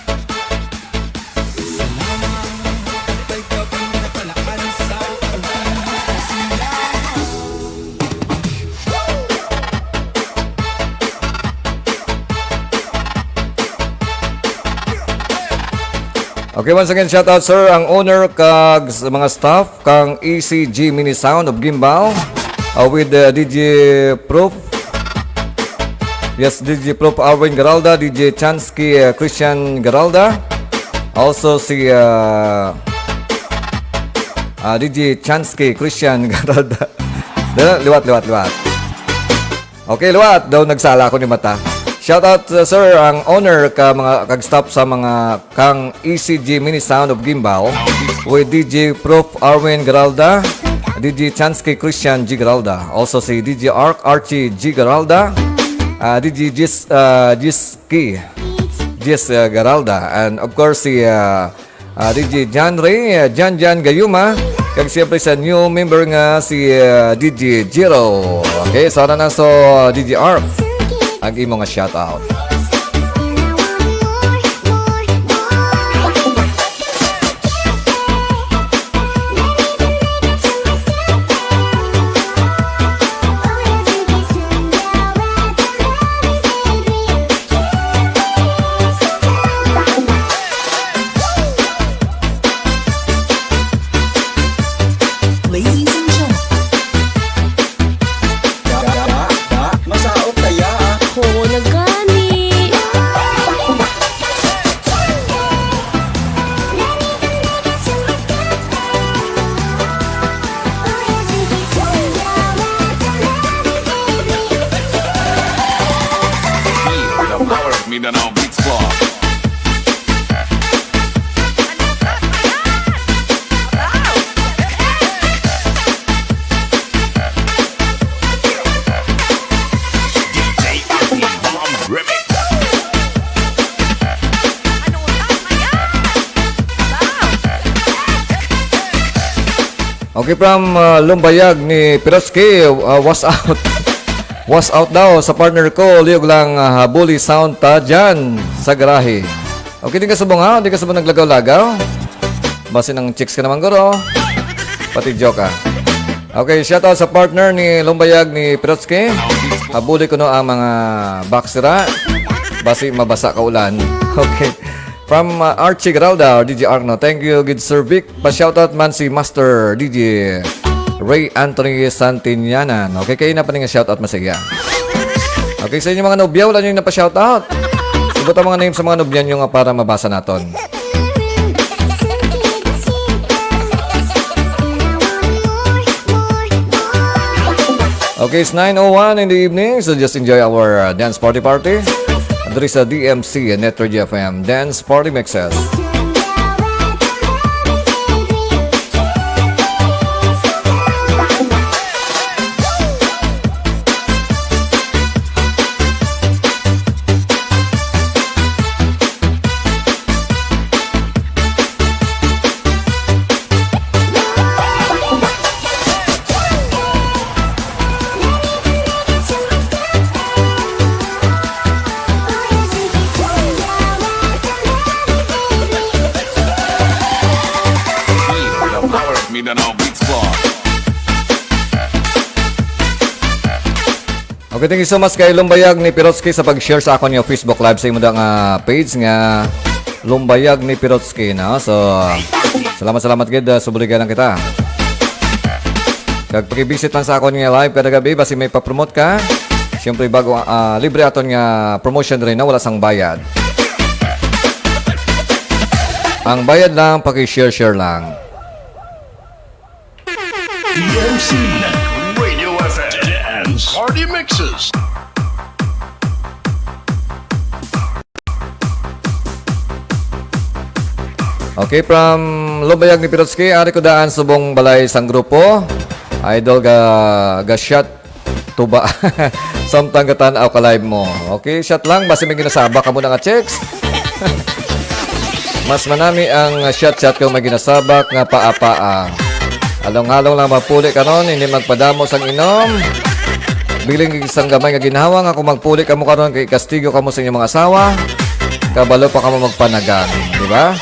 Okay, once again, shout out sir, ang owner kag sa mga staff kang ECG Mini Sound of Gimbal with DJ Proof. Yes, DJ Proof Arwin Garalda, DJ Chansky Christian Garalda. Also si DJ Chansky Christian Garalda. Liwat. Okay, liwat daw nagsala ko ni mata. Shout out sir, ang owner ka mga kag-staff sa mga kang ECG Mini Sound of Gimbal with DJ Prof Arwin Garalda, DJ Chansky Christian G Garalda, also si DJ Archie G Garalda, DJ Jiski Garalda, and of course si DJ John Ray, Jan Gayuma, kag siyempre sa new member nga si DJ Jiro. Okay, sana na so DJ Arp ang imo nga shoutout. Ladies and gentlemen, Masaot kaya Oo, nagani. Okay, from Lumbayag ni Pirotsky, was out. Was out daw sa partner ko. Liyog lang habuli sound ta dyan sa garahe. Okay, di ka subong ha? Di ka subong naglagaw-lagaw? Base ng chicks ka naman, guro. Pati joke ha. Okay, shoutout sa partner ni Lumbayag ni Pirotsky. Habuli ko no ang mga baksira. Base mabasa ka ulan. Okay. From Archie Garalda or DJ Arno, thank you, good Sir Vic. Pa-shoutout man si Master DJ Ray Anthony Santinianan. Okay, kayo na pa nga shoutout masaya. Okay, sa inyo mga nobya, wala nyo yung napa-shoutout. Ibot ang mga names sa mga nobya nyo nga para mabasa natin. Okay, it's 9:01 in the evening, so just enjoy our dance party. There is a DMC and Network FM Dance Party Mixes. Mindanao Beats Vlog. Okay, thank you so much kay Lumbayag ni Pirotsky sa pag-share sa akon yung Facebook Live sa imo nga page nga Lumbayag ni Pirotsky na. So, salamat gid sa buligan kita. Kag paki-visit lang sa akon nga live kada gabi basi may pa-promote ka. Siyempre bago libre aton nga promotion rin na wala sang bayad. Ang bayad lang paki-share lang. DMC Net Radio FM Dance Party Mixes. Okay, from Lumbayag ni Pirotsky, ari ko daan subong balay sang grupo. Idol ga shot tuba. Samtang gatan-aw ka live mo. Okay, shot lang basi may ginasaba ka muna nga checks. Mas manami ang shot kung may ginasabak nga paa-paa. Along-along lang mapuli ka ron, hindi magpadamo sang inom. Biling isang gamay nga ginhawa nga kung magpuli ka mo karon kay kastigo ka mo sa inyong mga asawa. Kabalo pa ka mo magpanagan, di ba?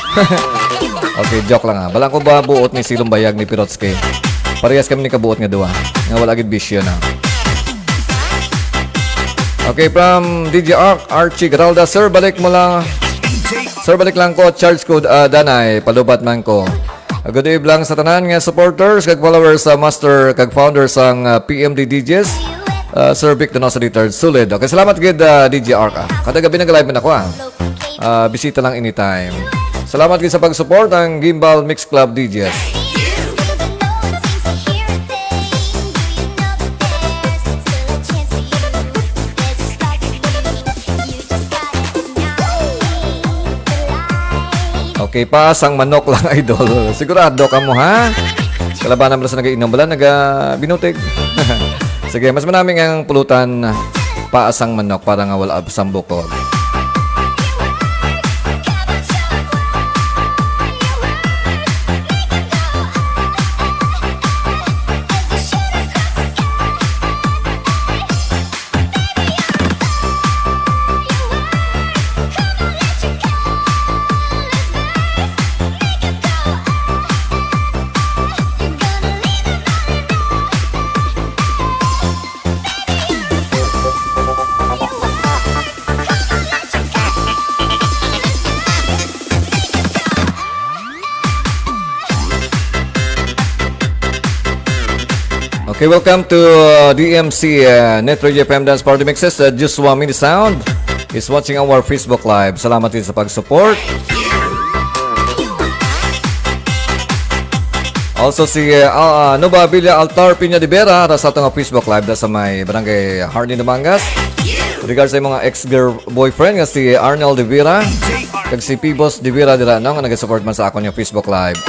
Okay, joke lang ha. Balang ko ba buot ni Silong Bayag ni Pirotsky? Parehas kami ni kabuot nga duwa. Nga wala gid bisyo na. Okay, from DJ Archie Garalda, sir, balik mo lang. Sir, balik lang ko, Charles Code Danay, palubat man ko. Good evening lang sa tanan nga supporters kag followers sa master kag founders sang PMD DJs. Sir Vic Donoso III Sulid. Okay, salamat gid DJ Arca. Kada gabi nag-live man ako bisita lang anytime. Salamat gid sa pag-support ang Gimbal Mix Club DJs. Okay, pasang manok lang, idol. Sigurado ka mo, ha? Kalabanan mo sa nag-iinom bala, binutig. Sige, mas maraming ang pulutan paasang manok para nga wala sa bukod. Okay, welcome to DMC Network FM Dance Party Mixes. Joshua Mini Sound is watching our Facebook Live. Salamat din sa pag-support. Also si Nova Villa Altar Piña de Vera sa atong Facebook Live sa may barangay Hardy Dumangas. Regards sa mga ex-boyfriend nga si Arnold de Vera kag si Pibos de Vera dira nga nag-support man sa akon yung Facebook Live.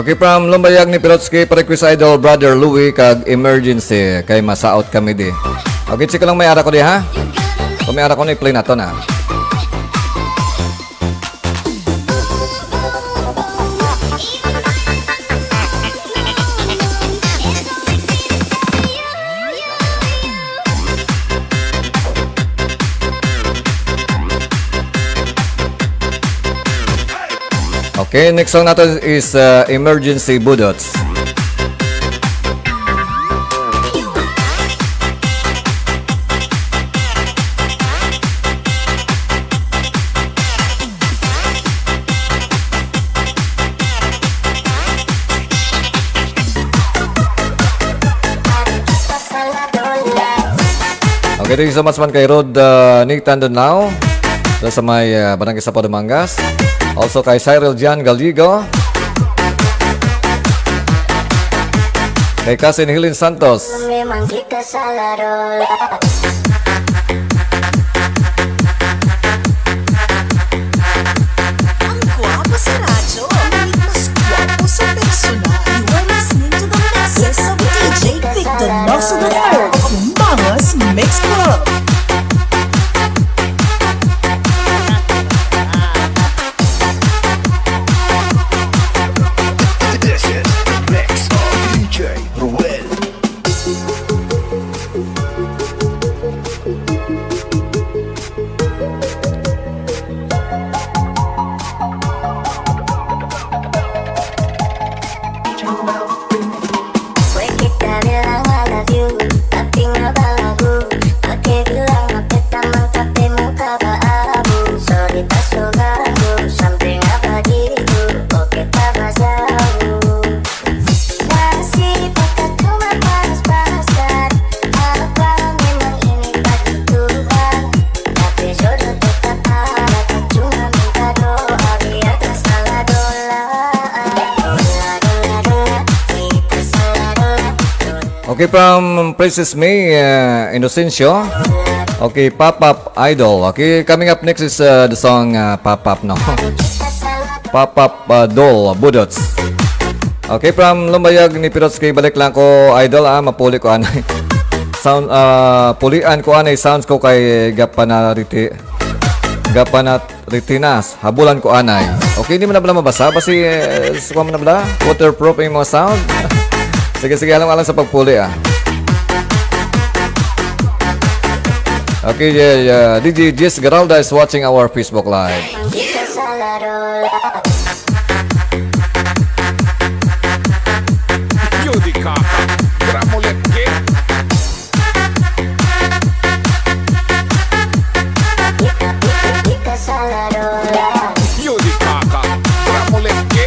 Okay, from Lumbayag ni Pirotsky, pa-request idol, brother Louie, kag emergency, kay masaot kami di. Okay, chika lang may ara ko di ha? Kung may ara ko na, i-play na to na. Okay, next song natin is Emergency Budots. Okay, thank you so much man kay Rod Nathan Donao sa may Barangay Sapo de Mangas. Also kay Cyril Jan Galigo. Kay Cousin Helen Santos. Memang kita salah dola. Ang guwapo sa radyo, ngunit mas guwapo sa personal. You are listening to the mixes of DJ Vic Donoso III of Mangas Mix Club. This is the mix of DJ Ruel. Fue kita bilang I love you, tapi nggak balagu. Oke bilang apa taman tapi muka abu. Sorry tak sugaku, sampai apa gitu. Oke tak jauh. Masih pakai cuma panas-panasan. Apa memang ini bagi Tuhan? Tapi jodoh tetap ada, tak cuma minta doa biar tak salah dola. Okay, from Princess May Inocencio. Okay, Pop-Up Idol. Okay, coming up next is the song Pop-Up, no? Pop-Up Doll, Budots. Okay, from Lumbayag ni Pirotsky, balik lang ko, idol, mapuli ko anay. Sound, pulian ko anay, sounds ko kay Gapanat-Ritinas, habulan ko anay. Okay, hindi mo na pala mabasa, basi, suka mo na pala, waterproof yung mga sound. Sige, alam sa pagpuli Okay, DJ Jess Garalda is watching our Facebook Live. Kita salah dola. Yudi kaka, gramulet ke. Kita salah dola. Yudi kaka, gramulet ke.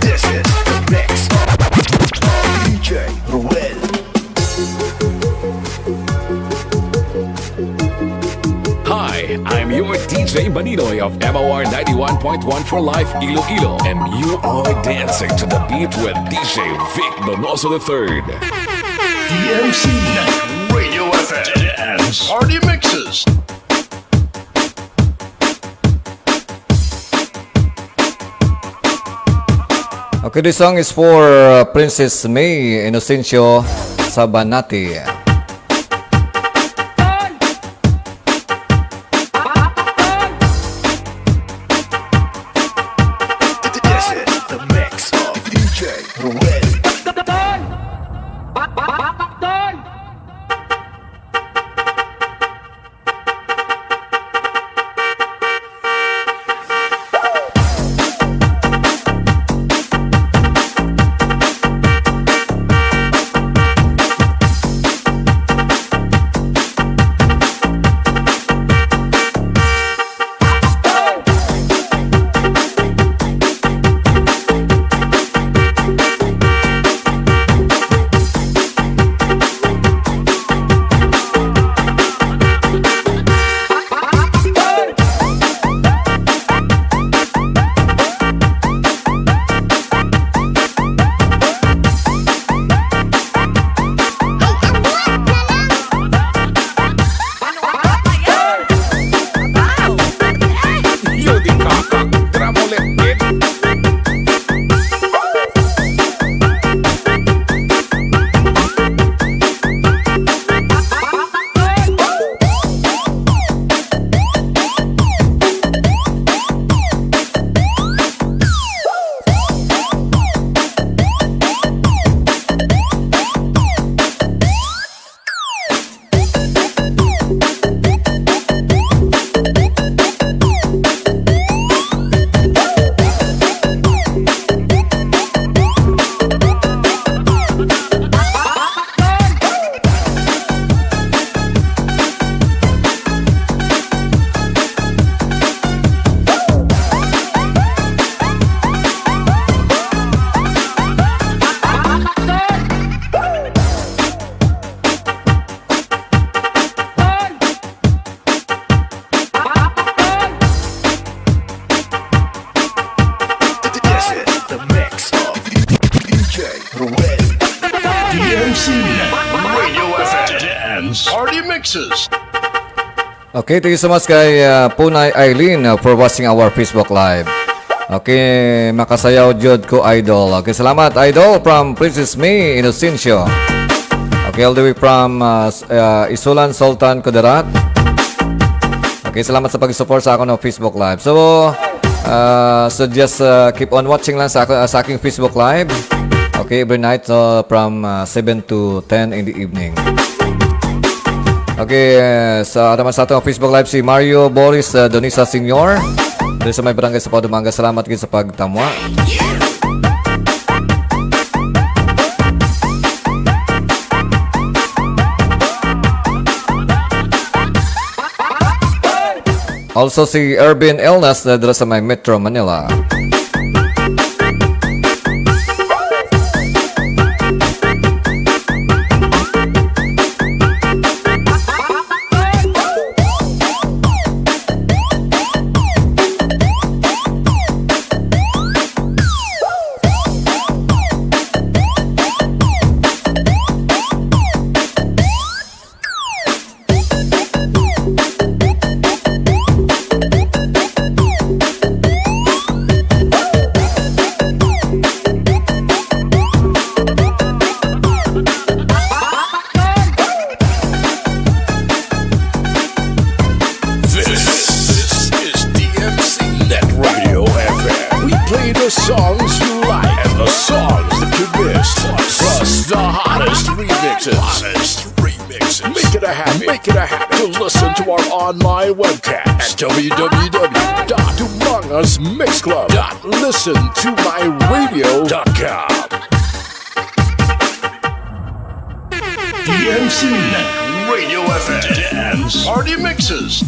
This is the mix of DJ Ruel. Hi, I'm your DJ Maninoy of MOR 91.1 for Life Iloilo, and you are dancing to the beat with DJ Vic Donoso III. DMC Net Radio FM and Party Mixes. Okay, this song is for Princess May Inocencio Sabanati. This is the mix of DJ Ruel. DMC Radio FM Dance Party Mixes. Okay, thank you so much kay Punay Eileen for watching our Facebook Live. Okay, makasayaw jud ko idol. Okay, salamat idol from Princess May Inocencio. Okay, all the way from Isulan Sultan Kudarat. Okay, salamat sa pag-support sa ako ng Facebook Live. So just keep on watching lang sa aking Facebook Live. Okay, every night from 7 to 10 in the evening. Okay, sa naman sa ating Facebook Live si Mario Boris Donisa Senior. Dari sa may barangay sa Padumanga. Salamat kayo sa pagtamwa. Also si Ervin Elnas na dari sa may Metro Manila. Songs you like and the songs that you missed, plus the hottest remixes. Make it a habit to listen to our online webcast at www.dumangasmixclub.listentomyradio.com. DMC Net Radio FM Dance Party Mixes.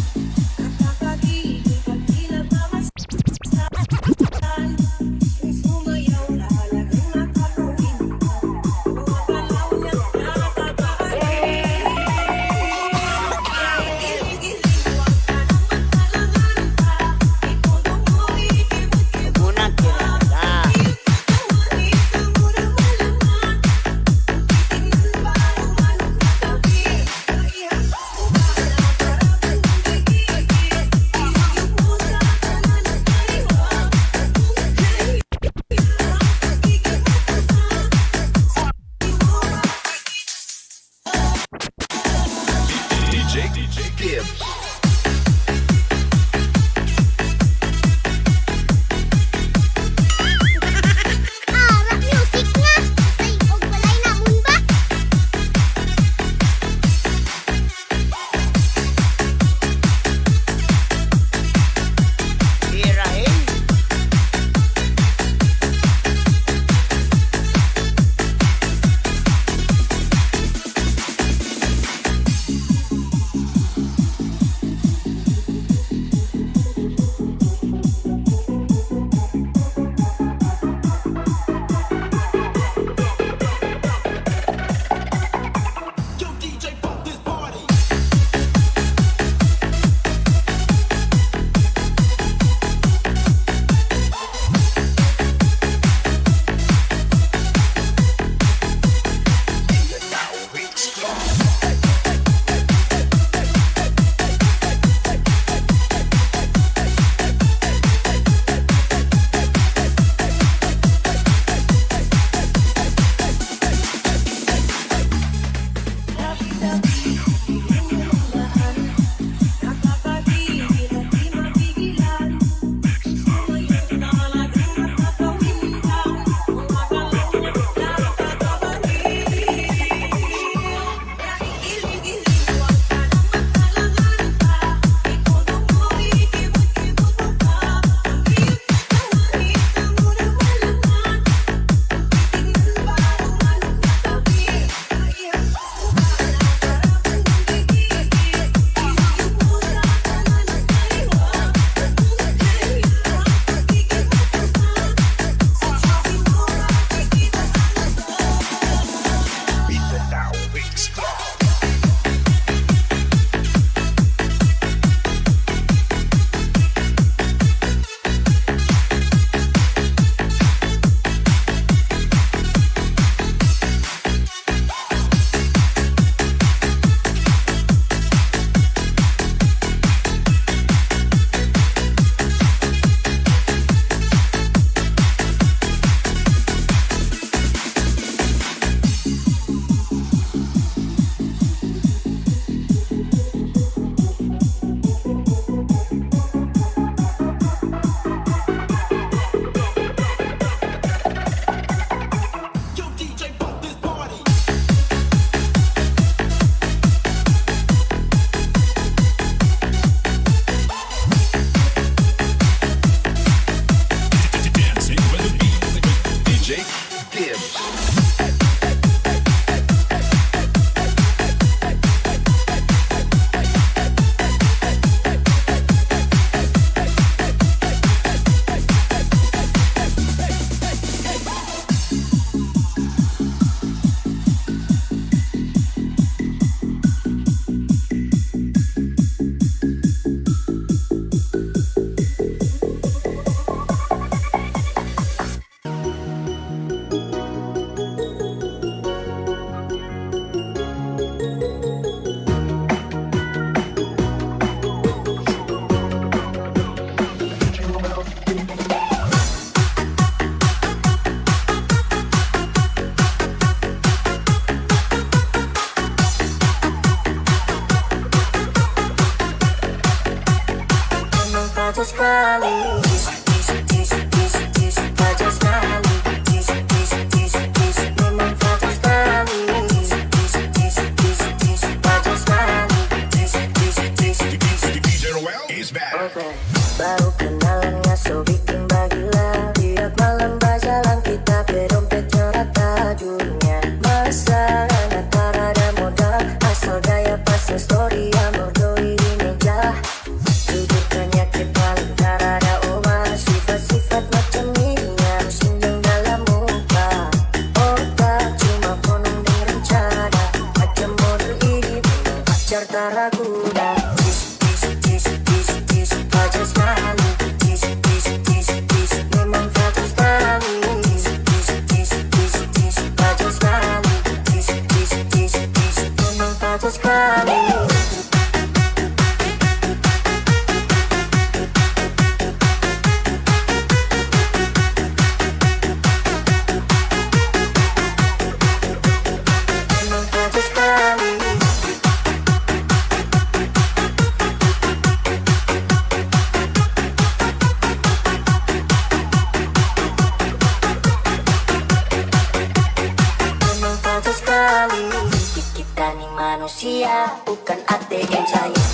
manusia, bukan ATM saya.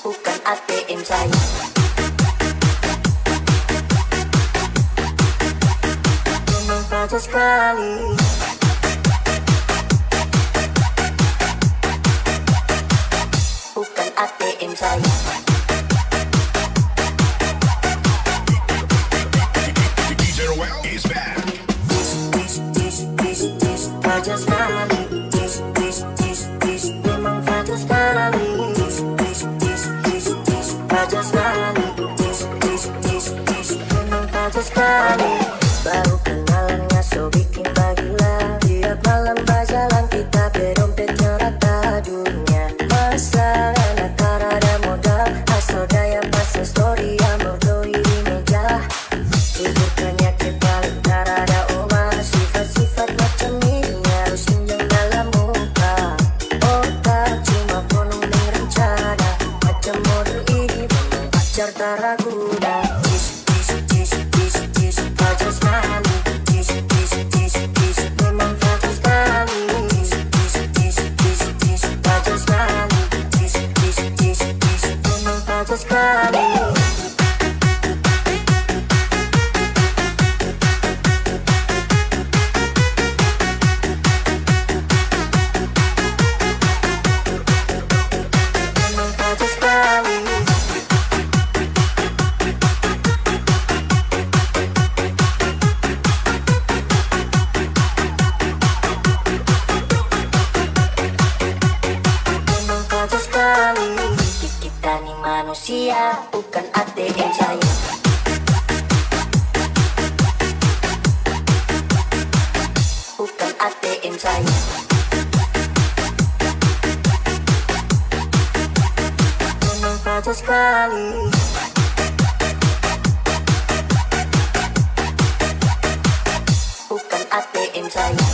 Bukan ATM saya. Bermanfaat sekali. Bukan ATM saya. DJ Noel is back. Fajar sekali. Bermanfaat sekali. Fajar sekali. Bermanfaat sekali. Baru kenalannya so bikin bagilah. Tiap malam berjalan kita bedompetnya rata dunia. Masa anak ada modal, asal daya pasang story yang berdoi di meja. Tunjukkannya ke paling ada obat. Sifat-sifat macam ini harus injang dalam muka. Otak cuma penuh dengan rencana. Macam model ini memang pacar tak ragu dah. Fajar sekali. Memang fajar sekali. Fajar sekali. Memang fajar sekali. Memang fajar sekali. Memang fajar sekali. Kita ni manusia, bukan ATM saya. Bukan ATM saya. Memang fajar sekali. Bukan ATM saya.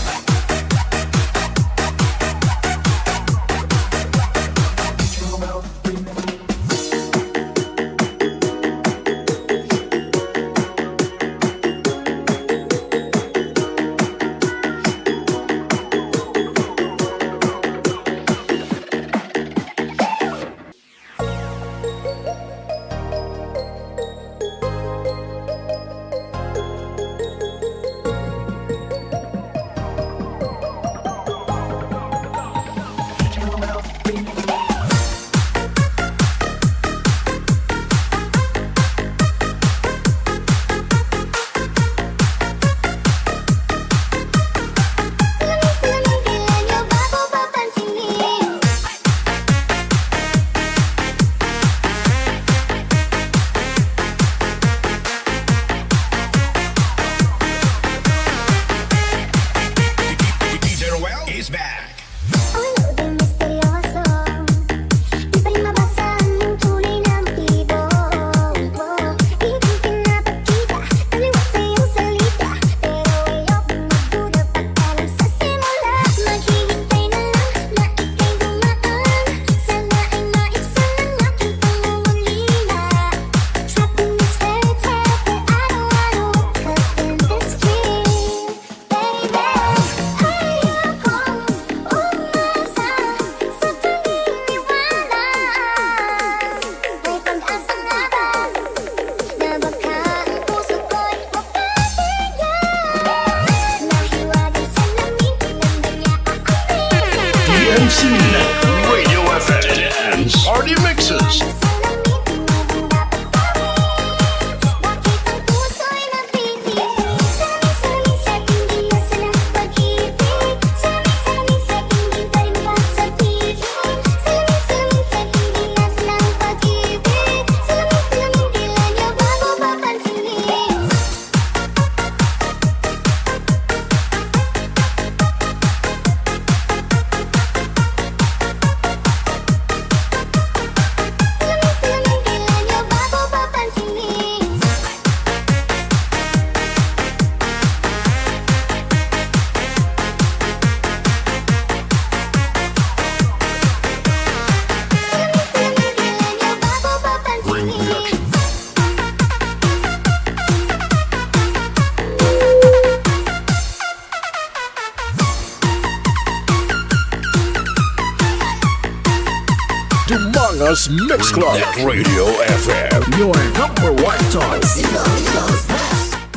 Us Mix Club. Net Radio FM. Your number one choice.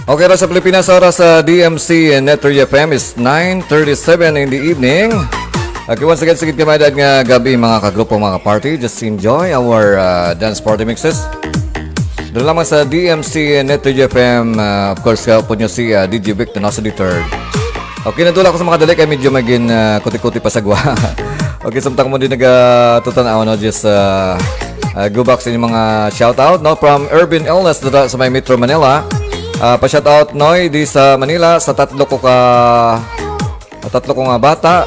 Okay, sa Pilipinas, oras sa DMC Network FM is 9:37 in the evening. Okay, once again, sigit kamadad nga gabi mga kagrupo, mga party. Just enjoy our dance party mixes. Doon lamang sa DMC Network FM, of course, po nyo si DJ Vic, the Nosso III. Okay, nadula ko sa mga dali, kaya medyo maging kuti-kuti pasagwa. Okay, samtang mo din nagtutanaw, no? Just go back sa inyong mga shoutout, no? From Urban Illness sa may Metro Manila. Pa-shoutout, Noy, di sa Manila, sa tatlo kong bata.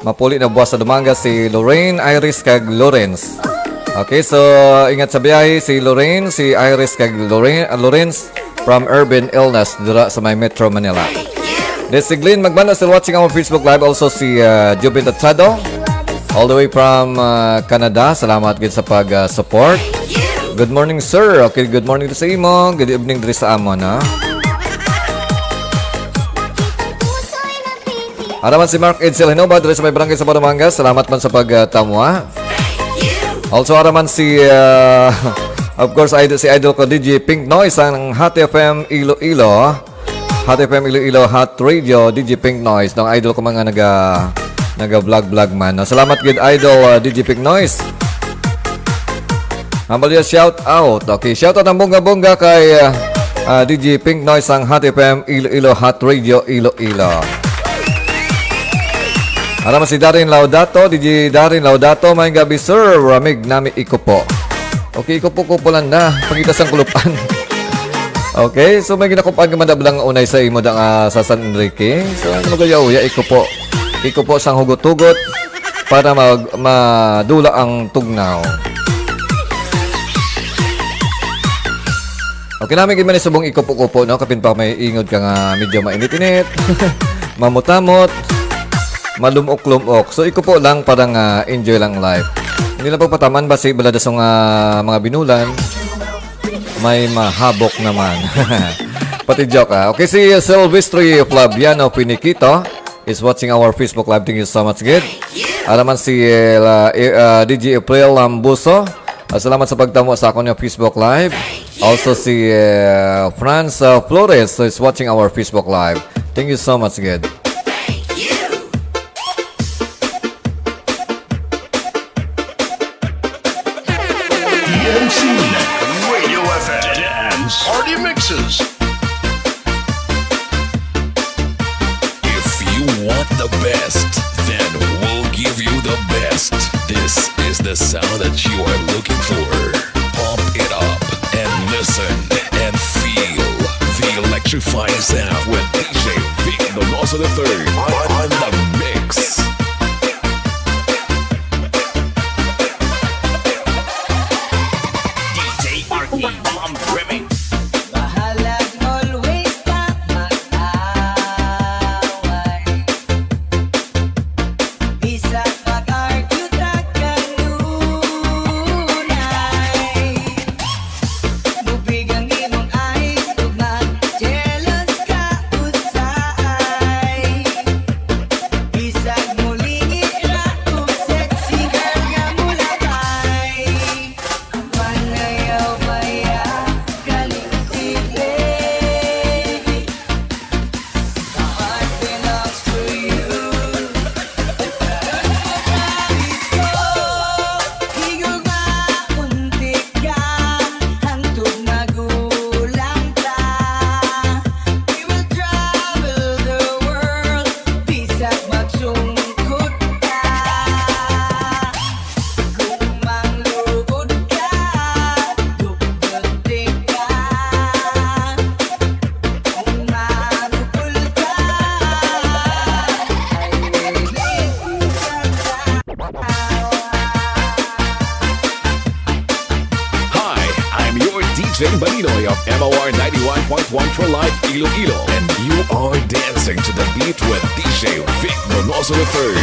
Mapuli na buwas sa Dumanga si Lorraine, Iris, kag Lawrence. Okay, so ingat sa biyahe si Lorraine, si Iris, kag Lawrence from Urban Illness dira sa may Metro Manila. This si Glenn Magbana still watching our Facebook Live. Also si Jubin Tatsado all the way from Canada. Salamat gid sa pag-support. Good morning, sir. Okay, good morning to sa imo. Good evening diri sa amon, ha? Araman si Mark Edsel Hinoba diri sa may barangay sa Paramanga. Salamat man sa pagtamwa. Also araman si of course si idol ko DJ Pink Noise ang Hot FM Iloilo. Hot FM Iloilo Hot Radio DJ Pink Noise. Nang idol ko mga naga-vlog man. Salamat gid idol DJ Pink Noise. Hambalya shout out. Okay, shout out ang bunga-bunga kay DJ Pink Noise ang Hot FM Iloilo Hot Radio Iloilo. Araman si Darin Laudato, DJ Darin Laudato, may gabi sir, ramig nami iko po. Okay, iko po lang na, pagitas ang kulupan. Okay, so may ginakupan ka madablang unay sa imo sa San Enrique. So ano magayaw, iko po sang hugot-hugot para madula ang tugnaw. Okay, namin gid man subong iko po, no? Kapin pa may ingod ka nga medyo mainit-init, mamutamot, malumok-lumok. So, iko po lang parang enjoy lang life. Hindi lang po pataman ba si baladasong mga binulan, may mahabok naman. Pati joke, Okay, si Silvestri Flaviano Piniquito is watching our Facebook Live. Thank you so much, good. Alaman si DJ April Lambuso. Salamat sa pagtamo sa akong Facebook Live. Also si Franz Flores is watching our Facebook Live. Thank you so much, good. Radio FM Dance Party Mixes. If you want the best, then we'll give you the best. This is the sound that you are looking for. Pump it up and listen and feel the electrifying sound with DJ Vic Donoso III on the mix. Balinoy of MOR 91.1 for Life Iloilo, and you are dancing to the beat with DJ Vic Donoso III.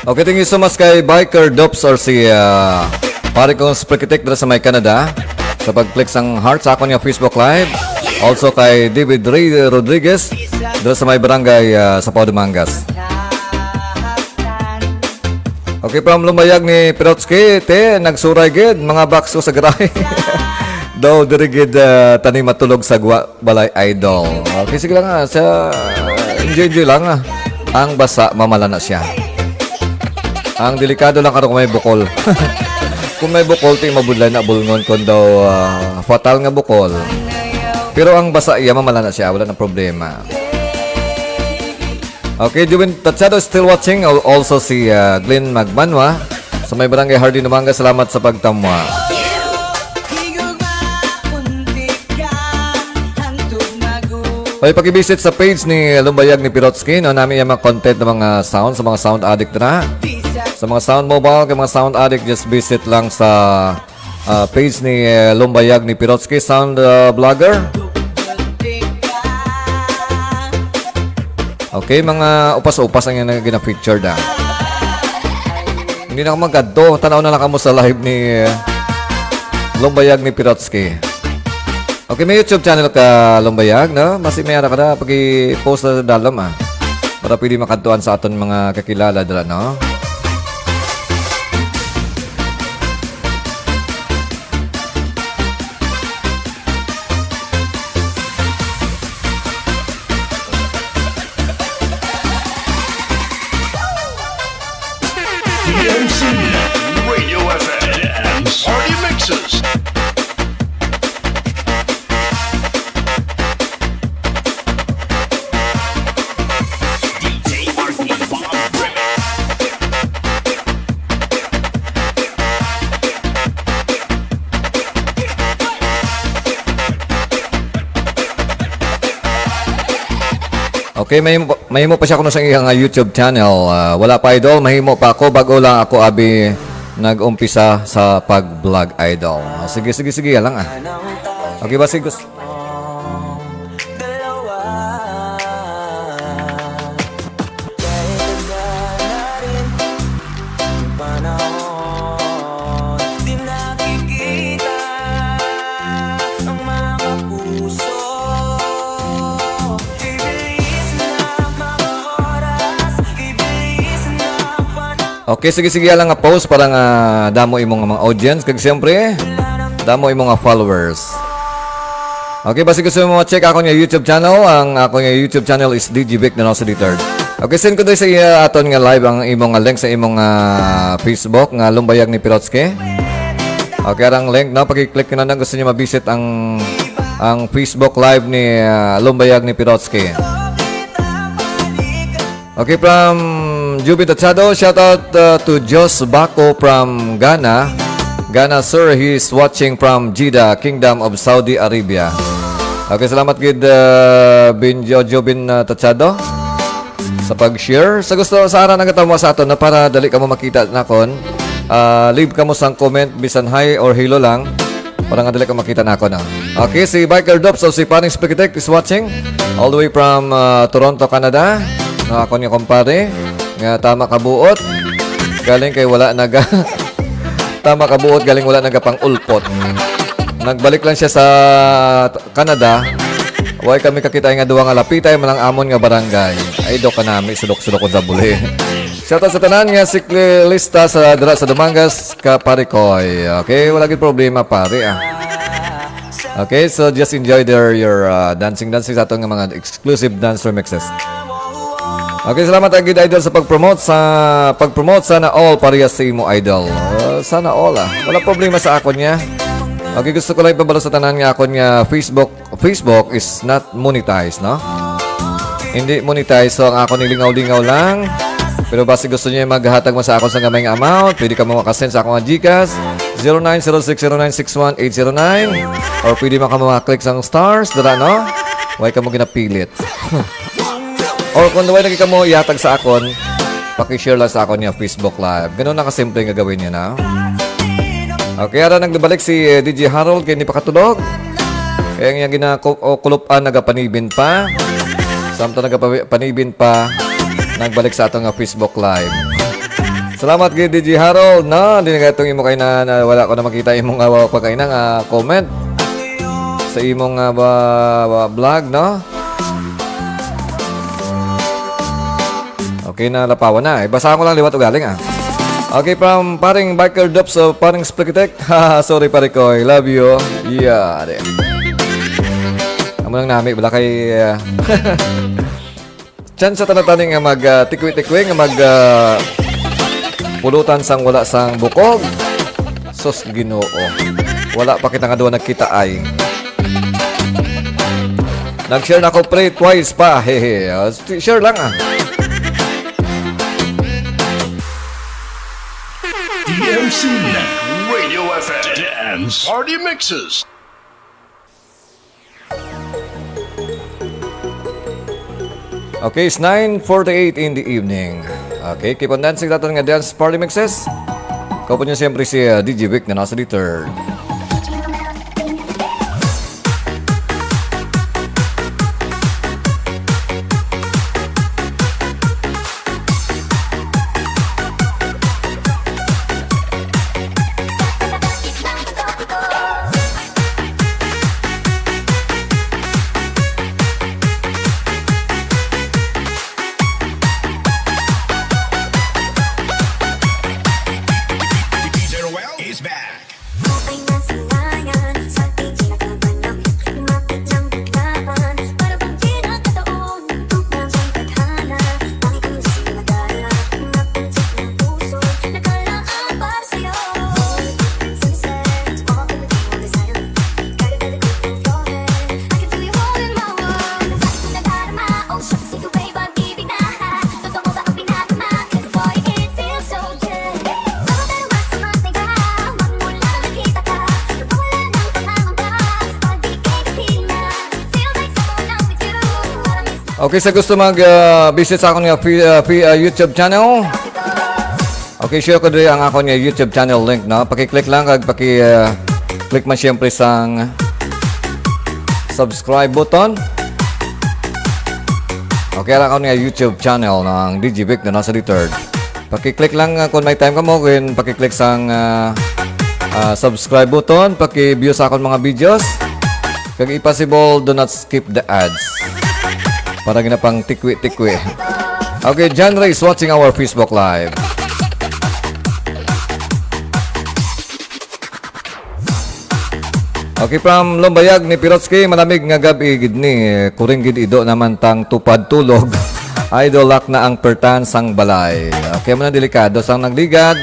Okay, thank you so much kay Biker Dops or si pare kong Sprikitek dito sa may Canada sa pag-click sang heart sa ako niya Facebook Live. Also kay David Ray Rodriguez dito sa may barangay sa Pau de Mangas. Okay, from lumayag ni Pirotsky, te, nagsuray gid mga box ko sa garahe. Daw dirigid tanim matulog sa balay idol. Okay, sige lang sa enjoy lang Ang basa, mamala na siya. Ang delikado lang kung may bukol. Kung may bukol, ti mabudlay na bulngon kung daw fatal nga bukol. Pero ang basa, iya mamala na siya. Wala na problema. Okay, Jubin Tatsado still watching. Also si Glenn Magmanwa sa may barangay Hardy Namanga. Salamat sa pagtamwa. Okay, pag-visit sa page ni Lumbayag ni Pirotsky, no, namin yung mga content ng mga sound, sa mga sound addict na. Sa mga sound mobile, kay mga sound addict, just visit lang sa page ni Lumbayag ni Pirotsky, sound vlogger. Okay, mga upas-upas ang yung gina-feature na. Hindi na ako magkado, tanaw na lang kamo sa live ni Lumbayag ni Pirotsky. Okay, may YouTube channel ka, Lumbayag, no? Mas mayara ka na pag-i-post na dalam, para pwede makatuan sa aton mga kakilala dala, no? DMC Radio FM and Party Mixes. Okay, mahimo pa siya kuno sa iyang YouTube channel. Wala pa idol, mahimo pa ako bago lang ako abi nag-umpisa sa pag-vlog idol. Sige lang Okay ba sige? Okay, sige lang nga post para nga damo imong mga audience kag siyempre damo imong mga followers. Okay, basi gusto mo check ako nga YouTube channel. Ang ako nga YouTube channel is DJ Vic na sa D3rd. Okay, send ko doon sa aton nga live ang imong link sa imong Facebook nga Lumbayag ni Pirotsky. Okay, ang link na pag-click na nang gusto niyo ma-visit ang Facebook live ni Lumbayag ni Pirotsky. Okay, from Jubin Tatsado, shout out to Jos Bako from Ghana. Ghana, sir, he is watching from Jeddah, Kingdom of Saudi Arabia. Okay, salamat kid Jubin Tatsado sa pag-share. Sa gusto sa araw nagatamo sa aton na para dali ka mo makita nakon. Leave ka mo sang comment bisan hi or hello lang para nga dali ka makita nakon. Okay, si Biker Dops o si Paring Sprikitek is watching all the way from Toronto, Canada. Ako niya kumpare nga tama kabuot galing kay wala naga tama kabuot galing wala naga pang ulpot. Nagbalik lang siya sa Canada. Way kami kakita nga duwa nga lapitay malang amon nga barangay. Ay do kanami sudok-sudok ko sa buli. Shout out sa tanan nga siklista sa dira sa Dumangas ka pare koy. Okay, wala gid problema pare Okay, so just enjoy your dancing sa aton nga mga exclusive dance remixes. Okay, salamat agad idol sa pag-promote sana all parehas sa imo idol. Sana all Wala problema sa akon niya. Okay, gusto ko lang ipabalo sa tanan nga akon nga Facebook is not monetized, no? Hindi monetized, so ang akon nilingaw-lingaw lang. Pero basi gusto niya maghatag mo sa akon sa gamay nga amount, pwede ka mo makasend sa akong GCash 0906096189 or pwede mo ka makaklik sa stars, dara no? Huwag ka mo ginapilit. Or kung naway naging ka mo ihatag sa akon, pakishare lang sa akon niya Facebook Live. Ganun na kasimple nga gawin niya na. Okay, ara nagbalik si DJ Harold kaya hindi pa katulog. Kaya nga ginakulupan nagapanibin pa. Samto nagapanibin pa, nagbalik sa atong Facebook Live. Salamat kay DJ Harold, no? Hindi na itong imo kayo na wala ko na makita imong pagkain ng comment sa imong vlog, no? Okay na, lapawan na. Basahan ko lang liwat o galing, Okay, from paring Biker Dubs of paring Splikitek. Sorry pare ko, I love you. Yeah, de. Amo lang nami, wala kay... Chance sa tanataning nga mag-tikwi-tikwi, nga pulutan sang wala sang bukog. Sos Ginoo. Wala pa kita nga doon nagkita ay. Nag-share na ako pre twice pa. Hehe. Share lang DMC Net Radio FM Dance Party Mixes. Okay, it's 9:48 in the evening. Okay, keep on dancing natin nga dance party mixes. Kaupo niyo siyempre si DJ Vic na nasa third. Okay, sa gusto mag-visit sa akong YouTube channel. Okay, share ko din ang akong YouTube channel link, no? Paki-click lang kag click man siyempre sang subscribe button. Okay, ang akong YouTube channel ng DJ Vic na nasa third. Paki-click lang kung may time ka mo, kung paki-click sang subscribe button, paki-view sa akong mga videos. Kag impossible, do not skip the ads. Para ginapang tikwi-tikwi. Okay, John Ray is watching our Facebook Live. Okay, from Lumbayag ni Pirotsky, malamig nga gabi gid ni kuring gid ido naman tang tupad tulog. Idolak na ang pertan sang balay. Okay, man delikado sang nagligad.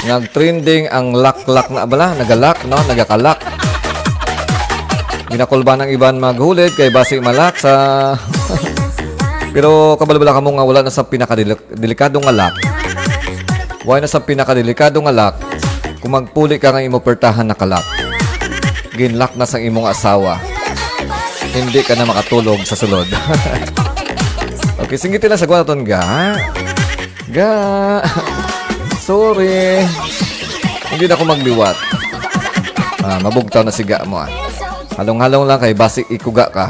Nag-trending ang lak-lak na bala, nagalak, no, nagakalak. Ginakulba ng iban maghulid kay basi malak sa pero kabala-bala ka mo nga wala na sa pinakadelikadong alak. Why na sa pinakadelikadong alak kung magpuli ka nga imo pertahan na kalak. Ginlak na sa imong asawa. Hindi ka na makatulog sa sulod. Okay, singitin lang sa guanaton ga. Sorry. Hindi na ako magliwat. Mabugtaw na siga mo. Halong-halong lang kay basi ikuga ka.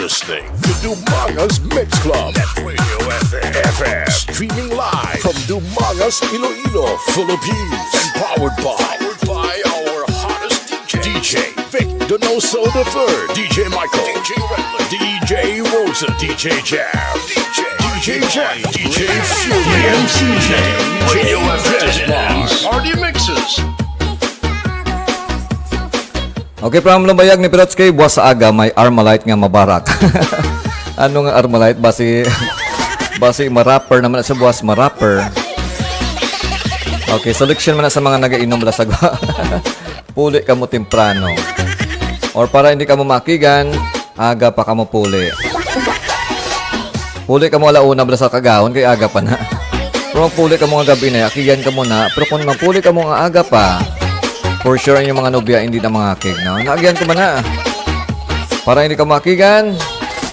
Listening to Dumangas Mix Club Net Radio FM. Streaming live from Dumangas, Iloilo, Philippines. And powered by our hottest DJ Vic Donoso III, DJ Michael, DJ Redland, DJ Rosa, DJ Jam, DJ Jack, DJ Fury, DMC Net Radio FM Dance Party Mixes. Okay, from Lumbayag ni Pirotsky, buwas sa aga may Armalite nga mabarak. Ano nga Armalite? Basi marapper naman sa buwas, marapper. Okay, selection mo na sa mga nagainom lasagwa. Puli ka mo temprano. Or para hindi ka mo makigan, aga pa ka mo puli. Puli ka mo alauna bala sa kagahon, kay aga pa na. Pero puli ka mo nga gabi na, akigan ka muna. Pero kung mapuli ka mo nga aga pa, for sure yung mga nobya hindi na mga akig. No? Naagian ko man na. Para hindi ka makigan,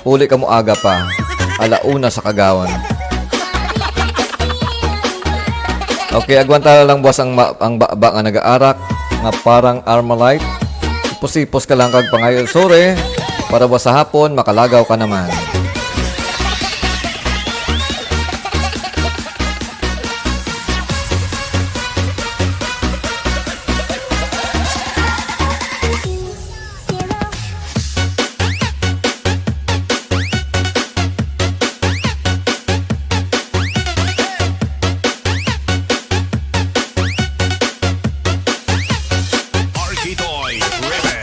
puli ka mo aga pa. Alauna sa kagahon. Okay, agwanta lang boss ang baba nga nag-aarak nga parang Armalite. Sipos-sipos ka lang kag pangayo sore para boss sa hapon makalagaw ka naman. Arkitoy Remix.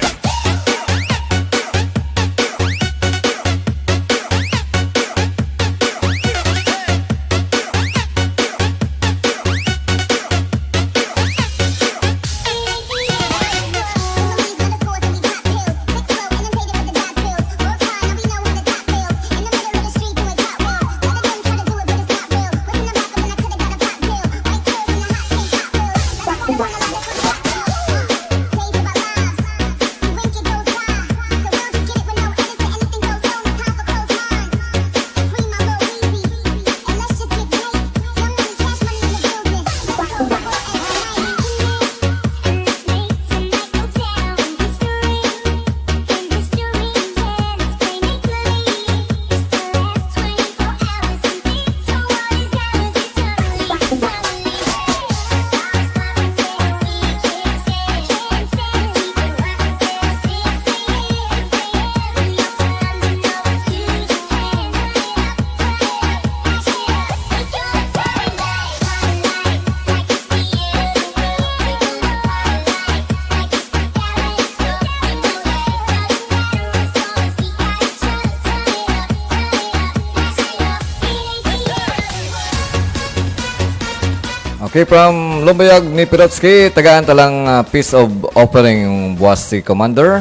Okay, from Lumbayag ni Pirotsky, tagaan talang piece of offering yung buwas si Commander.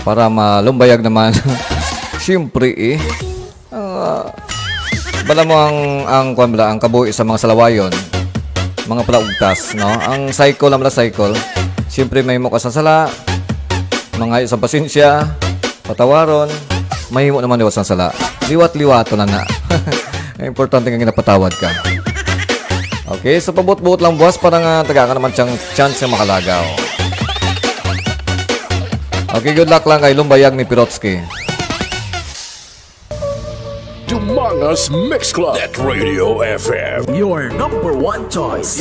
Para malumbayag naman. Siyempre eh. Bala mo ang kabuhi sa mga salawayon. Mga palaugtas, no? Ang cycle naman na cycle. Siyempre may muka sa sala. Mga isang pasensya. Patawaron. Mahimo naman liwat sa sala. Liwat-liwato na na. Importante nga ginapatawad ka. Okay, so pabut-buot lang boss para nga taga ka naman siyang chance na makalagaw. Okay, good luck lang kay Lumbayag ni Pirotsky. Dumangas Mix Club. Net Radio FM. Your number one choice.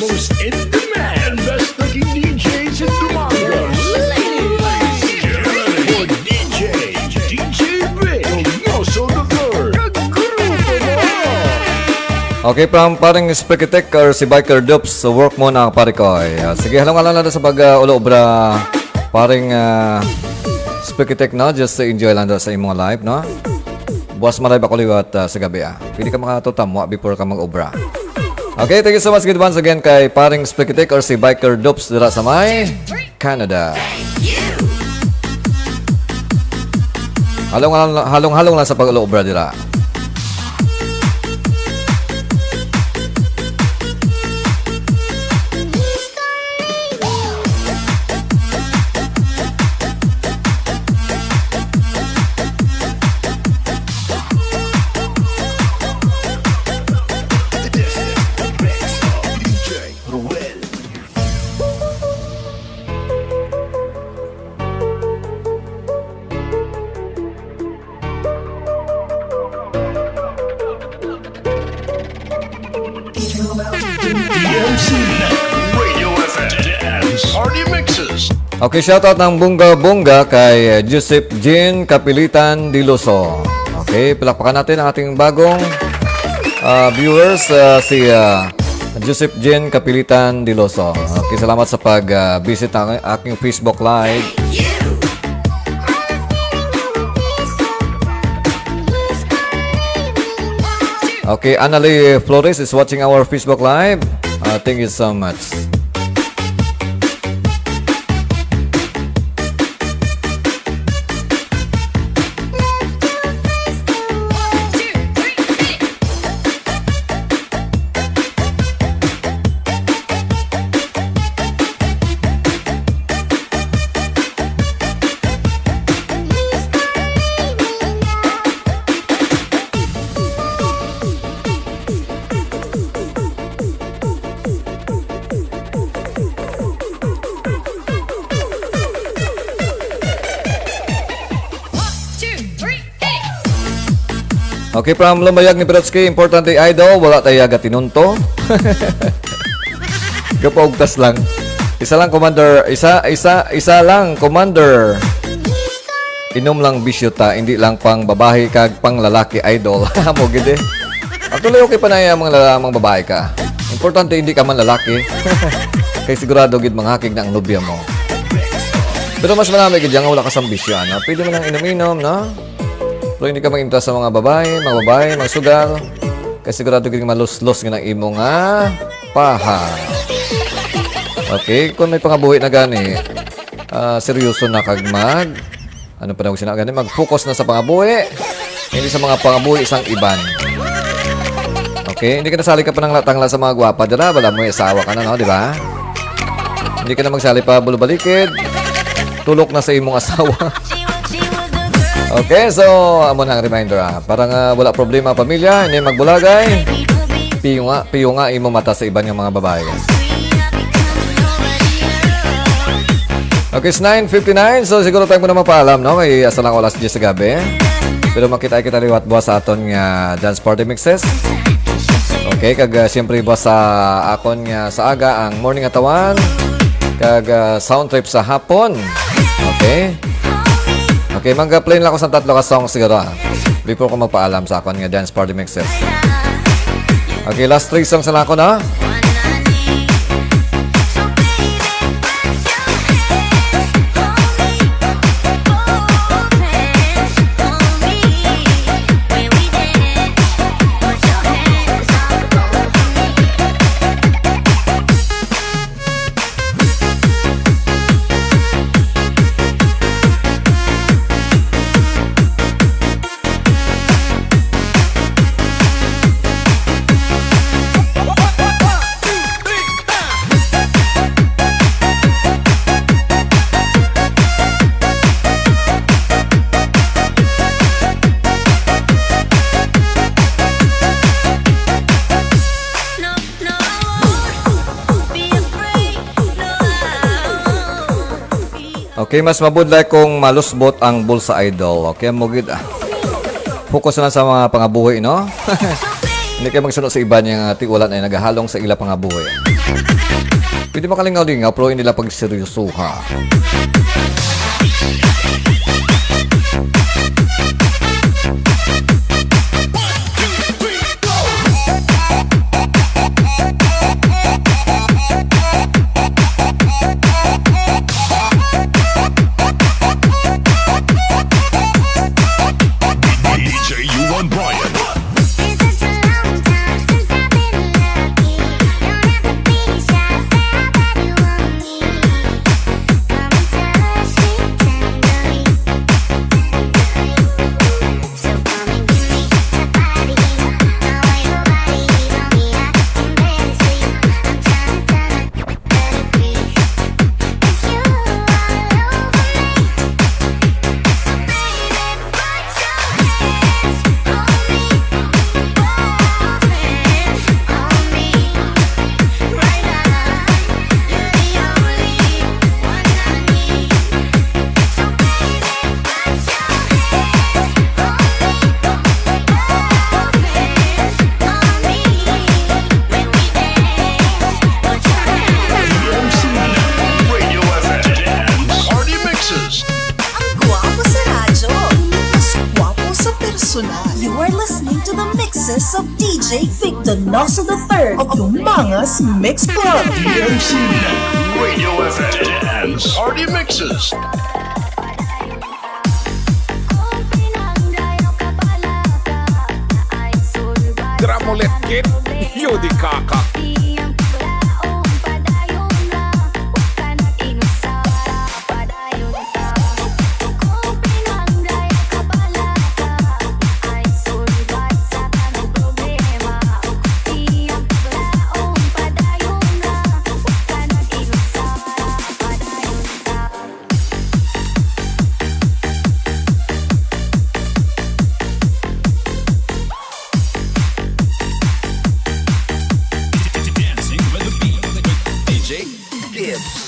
Most in demand, best looking DJs in Dumangas. Ladies, get ready for DJ Vic, Noso the Third. Okay, from paring Spekitek or si Biker Dupes, so work mo na pare ko. Sige, halong lang na sa pag-ulo-obra paring Spekitek, no? Just enjoy lang sa imong live, no? Buwas maray ba ko liwat sa gabi, Pwede ka makatutamwa before ka mag-obra. Okay, thank you so much good once again kay paring Spekitek or si Biker Dupes dira sa may Canada. Halong lang sa pag-ulo-obra dira. Okay, shoutout ng Bunga kay Joseph Jean Kapilitan Diloso. Okay, palakpakan natin ang ating bagong viewers, si Joseph Jean Kapilitan Diloso. Okay, salamat sa pag-visit ng aking Facebook Live. Okay, Annalie Flores is watching our Facebook Live. Thank you so much. Okay, from Lumayag ni Perotsky, importante idol, wala tayo agad tinunto. Kapaugtas lang. Isa lang, commander. Isa lang, commander. Inom lang bisyuta, hindi lang pang babae kag pang lalaki idol. Mo gid eh. Actually, okay pa na yung mga lalamang babae ka. Importante, hindi ka man lalaki. Kaya sigurado gid manghakig na ang nobya mo. Pero mas marami gid yang wala ka sa bisyo, ano? Pwede mo nang inom-inom, no? Pero hindi ka mag-interest sa mga babae, mga sugal. Kasi sigurado ka malus-los nga ng imong paha. Okay, kung may pangabuhi na gani, seryoso na kag ano pa na sila gani, mag-focus na sa pangabuhi, hindi sa mga pangabuhi isang iban. Okay, hindi ka nasali ka pa ng latangla sa mga gwapa, dira, wala mo asawa ka na, no, di ba? Hindi ka na magsali pa bulubalikid, tulok na sa imong asawa. Okay, so amo na ang reminder parang wala problema pamilya, hindi magbulagay. Piyo nga imo mata sa iban ng mga babae. Okay, it's 9:59, so siguro tayo mo na mapaalam, no? Kay asa lang oras 10 sa gabi. Pero makita kita liwat boss sa aton nga dance party mixes. Okay, kag siyempre boss sa akon nga sa aga ang morning atawan, kag sound trip sa hapon. Okay. Okay, mag-play lang ako sa 3 ka songs siguro before ko magpaalam sa akon nga dance party mixes. Okay, last 3 songs na lang ako, na. Okay, mas mabudlay kung malusbot ang bulsa idol. Okay, mugid. Focus na sa mga pangabuhi, no? Hindi kayo magsunod sa iba niyang tiwalan ay nagahalong sa ila pangabuhi. Pwede makalingaw-lingaw, pero hindi lang pagseryosuha. personal. You are listening to the mixes of DJ Vic Donoso III of Lumangas Mix Club. DMC Net Radio FM Dance Party Mixes. Gramolet kid, Yodi Kaka. Dancing with the beat with DJ Gibbs.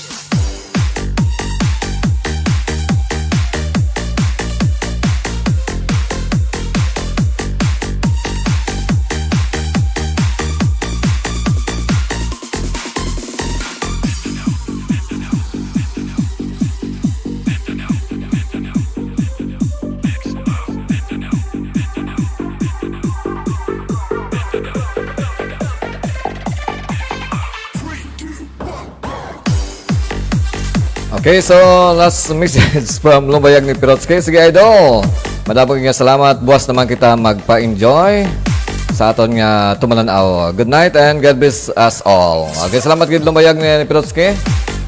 Okay, so last message from Lumbayag ni Pirotsky. Sige, idol. Madapog nga salamat. Buwas naman kita magpa-enjoy sa aton nga tumalanaw. Good night and God bless us all. Okay, salamat gid Lumbayag ni Pirotsky.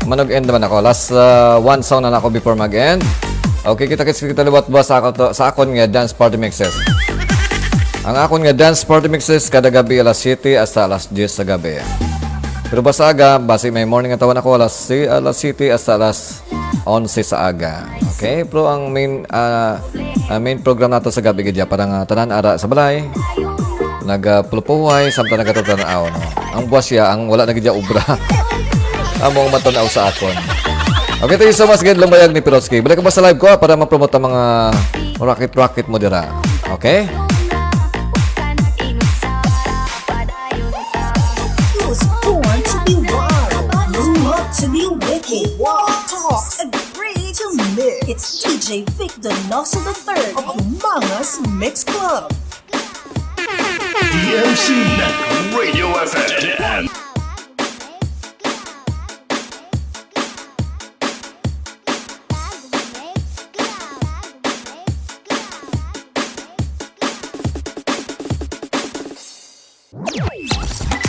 Manog-end naman ako. Last one song na ako before mag-end. Okay, kita liwat buwas sa akon nga dance party mixes. Ang akon nga dance party mixes kada gabi alas 7 hasta alas 10 sa gabi. Pero basta aga, basi may morning nga tawan ako alas 7 hasta alas 11 sa aga. Okay? Pero ang main program nato sa gabi gadya parang tanan ara sa balay. Nagpulupuhay samtang nagatanaw no. Ang buwas siya ang wala na gadya ubra. Among matanaw sa akon. Okay, thank you so much gid Lumbayag ni Pirotsky. Balik ko ba sa live ko para ma-promote ang mga rocket mo dira. Okay? He was born to be wild, grew up to be wicked, walk, talk, agree to mix. It's DJ Vic Donoso III of Lumangas Mix Club. DMC Net Radio FM Dance.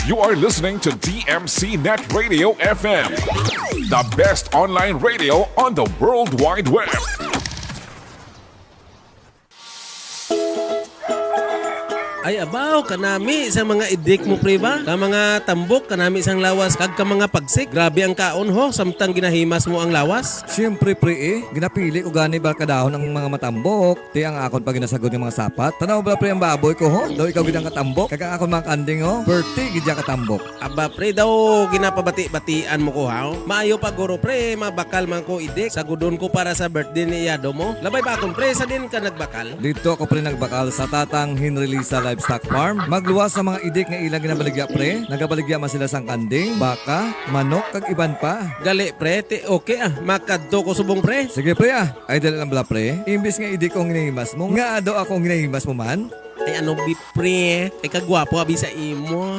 You are listening to DMC Net Radio FM, the best online radio on the World Wide Web. Ay abaw kanami sa mga idik mo pre ba? Ka mga tambok kanami isang lawas kag ka mga pagsik. Grabe ang kaon ho samtang ginahimas mo ang lawas. Siyempre pre ginapili ko gani ba kadahon ang mga matambok. Ti ang akon pag ginasagod yung mga sapat. Tanaw ba pre ang baboy ko ho? Daw ikaw gidang katambok. Kag ang akon mga kanding ho. Birthday gidya katambok. Aba pre daw ginapabati-batian mo ko ha. Maayo pa guro pre mabakal man ko idik. Sagudon ko para sa birthday ni Yado mo. Labay ba akon pre sa din ka nagbakal? Dito ako pre nagbakal sa tatang Henry Lisa Livestock Farm. Magluwas sa mga idik nga ilang ginabaligya pre. Nagabaligya man sila sang kanding, baka, manok kag iban pa. Gali pre ti okay makadto ko subong pre. Sige pre ay dali lang bala pre. Imbis nga idik kong ginahimas mo, nga ado akong ginahimas mo man. Ay ano bi pre? Ay kagwapo abi sa imo.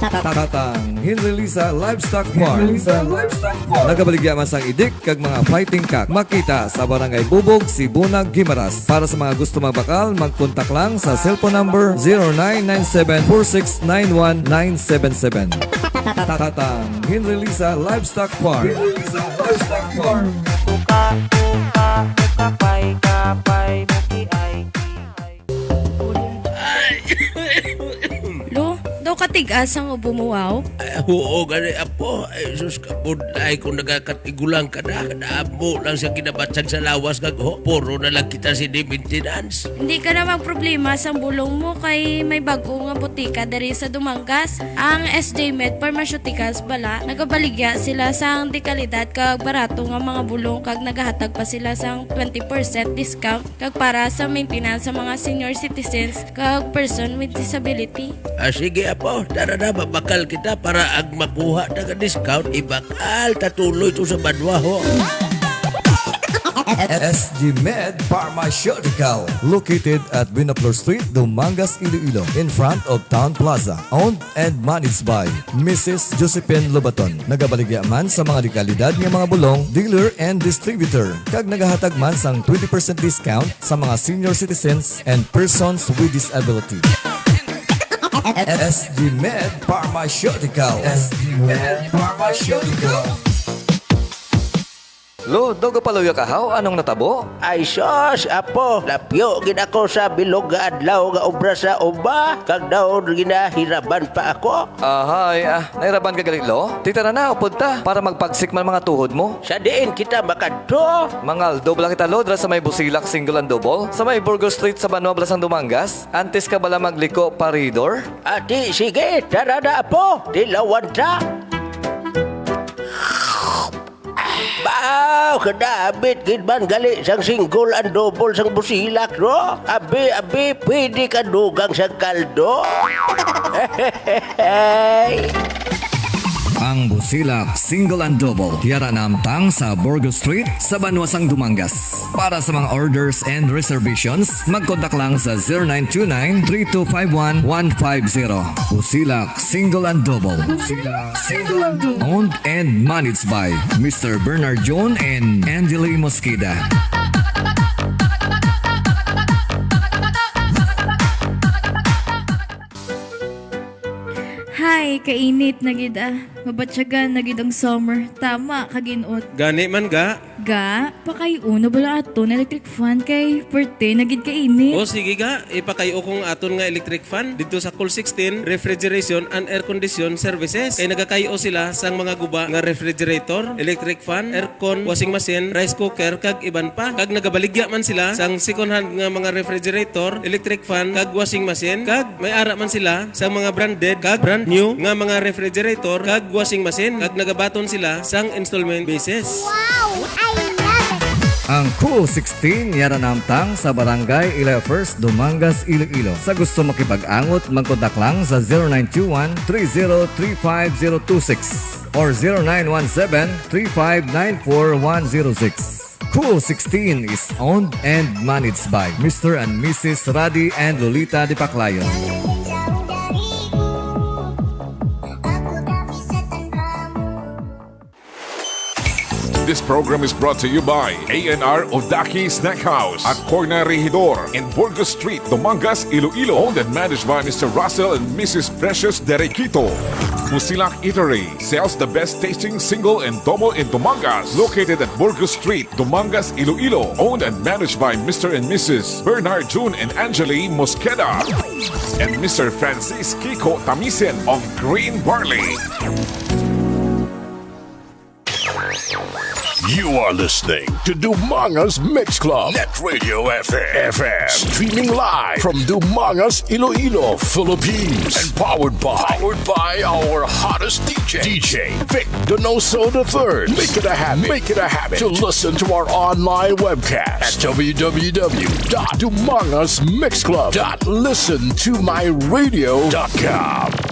Tatang Henry Lisa Livestock Farm. Nagabaligya man sang idik kag mga fighting cock. Makita sa Barangay Bubog, Sibunag, Gimaras. Para sa mga gusto magbakal, mag-contact lang sa cellphone number 0997-4691-977. Tatang Henry Lisa Livestock Farm. Lo, daw katigas ang bumuwaw. Ay, oo, gani apo. Ay, sus kapod. Ay, kung nagkakatigulang ka na, naabo lang siya kinabatsag sa lawas kag ho. Puro na lang kita si di maintenance. Hindi ka na magproblema sa bulong mo kay may bago nga butika dari sa Dumangas. Ang SJ Med Pharmaceuticals bala, nagabaligya sila sang dekalidad kag barato nga mga bulong kag nagahatag pa sila sang 20% discount kag para sa maintenance sa mga senior citizens kag person with disability. Ah, sige apo, tara na, babakal kita para ag makuha na ka discount, ibakal, tatuloy to sa badwa ho. SG Med Pharmaceutical, located at Binapolor Street, Dumangas, Iloilo, in front of Town Plaza. Owned and managed by Mrs. Josephine Lobaton. Nagabaligya man sa mga dekalidad ng mga bulong, dealer and distributor. Kag nagahatag man sang 20% discount sa mga senior citizens and persons with disability. SG Med Pharmaceutical. SG Med Pharmaceutical. Lo, dogo paluya ka haw, anong natabo? Ay sos, apo, lapyo gid ako sa bilog nga adlaw nga obra sa uba, kag daw ginahiraban pa ako. Ahay, nahiraban ka galit, lo? Titara na, upod ta, para magpagsikman mga tuhod mo. Sa diin kita makadto. Mangal, dobla kita, lo, dra sa may Busilak, single and double, sa may Burgos Street sa Banwa, Blasang Dumangas. Antes ka bala magliko, paridor? Ati, sige, tara na apo, tilawan ta. Bao, kadabit gid man gali sang single and double sang Busilak, ro. Abi, pwede ka dugang sa kaldo. Ang Busilak Single and Double, tiyara namtang sa Burgos Street sa Banwasang Dumangas. Para sa mga orders and reservations, mag-contact lang sa 0929-3251-150. Busilak Single and Double. Busilak Single and Double. Owned and managed by Mr. Bernard John and Angeli Mosqueda. Hi, kainit na gid Mabatyagan na gid ang summer. Tama, kaginot. Gani man ga. Ga, pakayuno bala aton electric fan kay perte na gid kainit. O sige ga, ipakayo kong aton nga electric fan dito sa Cool 16 Refrigeration and Air Condition Services. Kay nagakayo sila sang mga guba nga refrigerator, electric fan, aircon, washing machine, rice cooker kag iban pa. Kag nagabaligya man sila sang second hand nga mga refrigerator, electric fan kag washing machine. Kag may ara man sila sang mga branded kag brand new nga mga refrigerator kag washing machine. Kag nagabaton sila sang installment basis. Ang Cool 16 yara namtang sa Barangay Ilaya First, Dumangas, Iloilo. Sa gusto makipag-angot, magkontak lang sa 0921-3035026 or 0917-3594106. Cool 16 is owned and managed by Mr. and Mrs. Radi and Lolita de Paclayon. This program is brought to you by A&R Odaki Snack House at Corner Regidor in Burgos Street, Dumangas, Iloilo. Owned and managed by Mr. Russell and Mrs. Precious Derequito. Busilak Eatery sells the best tasting single and double in Dumangas. Located at Burgos Street, Dumangas, Iloilo. Owned and managed by Mr. and Mrs. Bernard June and Angeli Mosqueda. And Mr. Francis Kiko Tamisen of Green Barley. You are listening to Dumangas Mix Club Net Radio FM. Streaming live from Dumangas, Iloilo, Philippines. And powered by our hottest DJ, Vic Donoso III. Make it a habit to listen to our online webcast at www.dumangasmixclub.listentomyradio.com.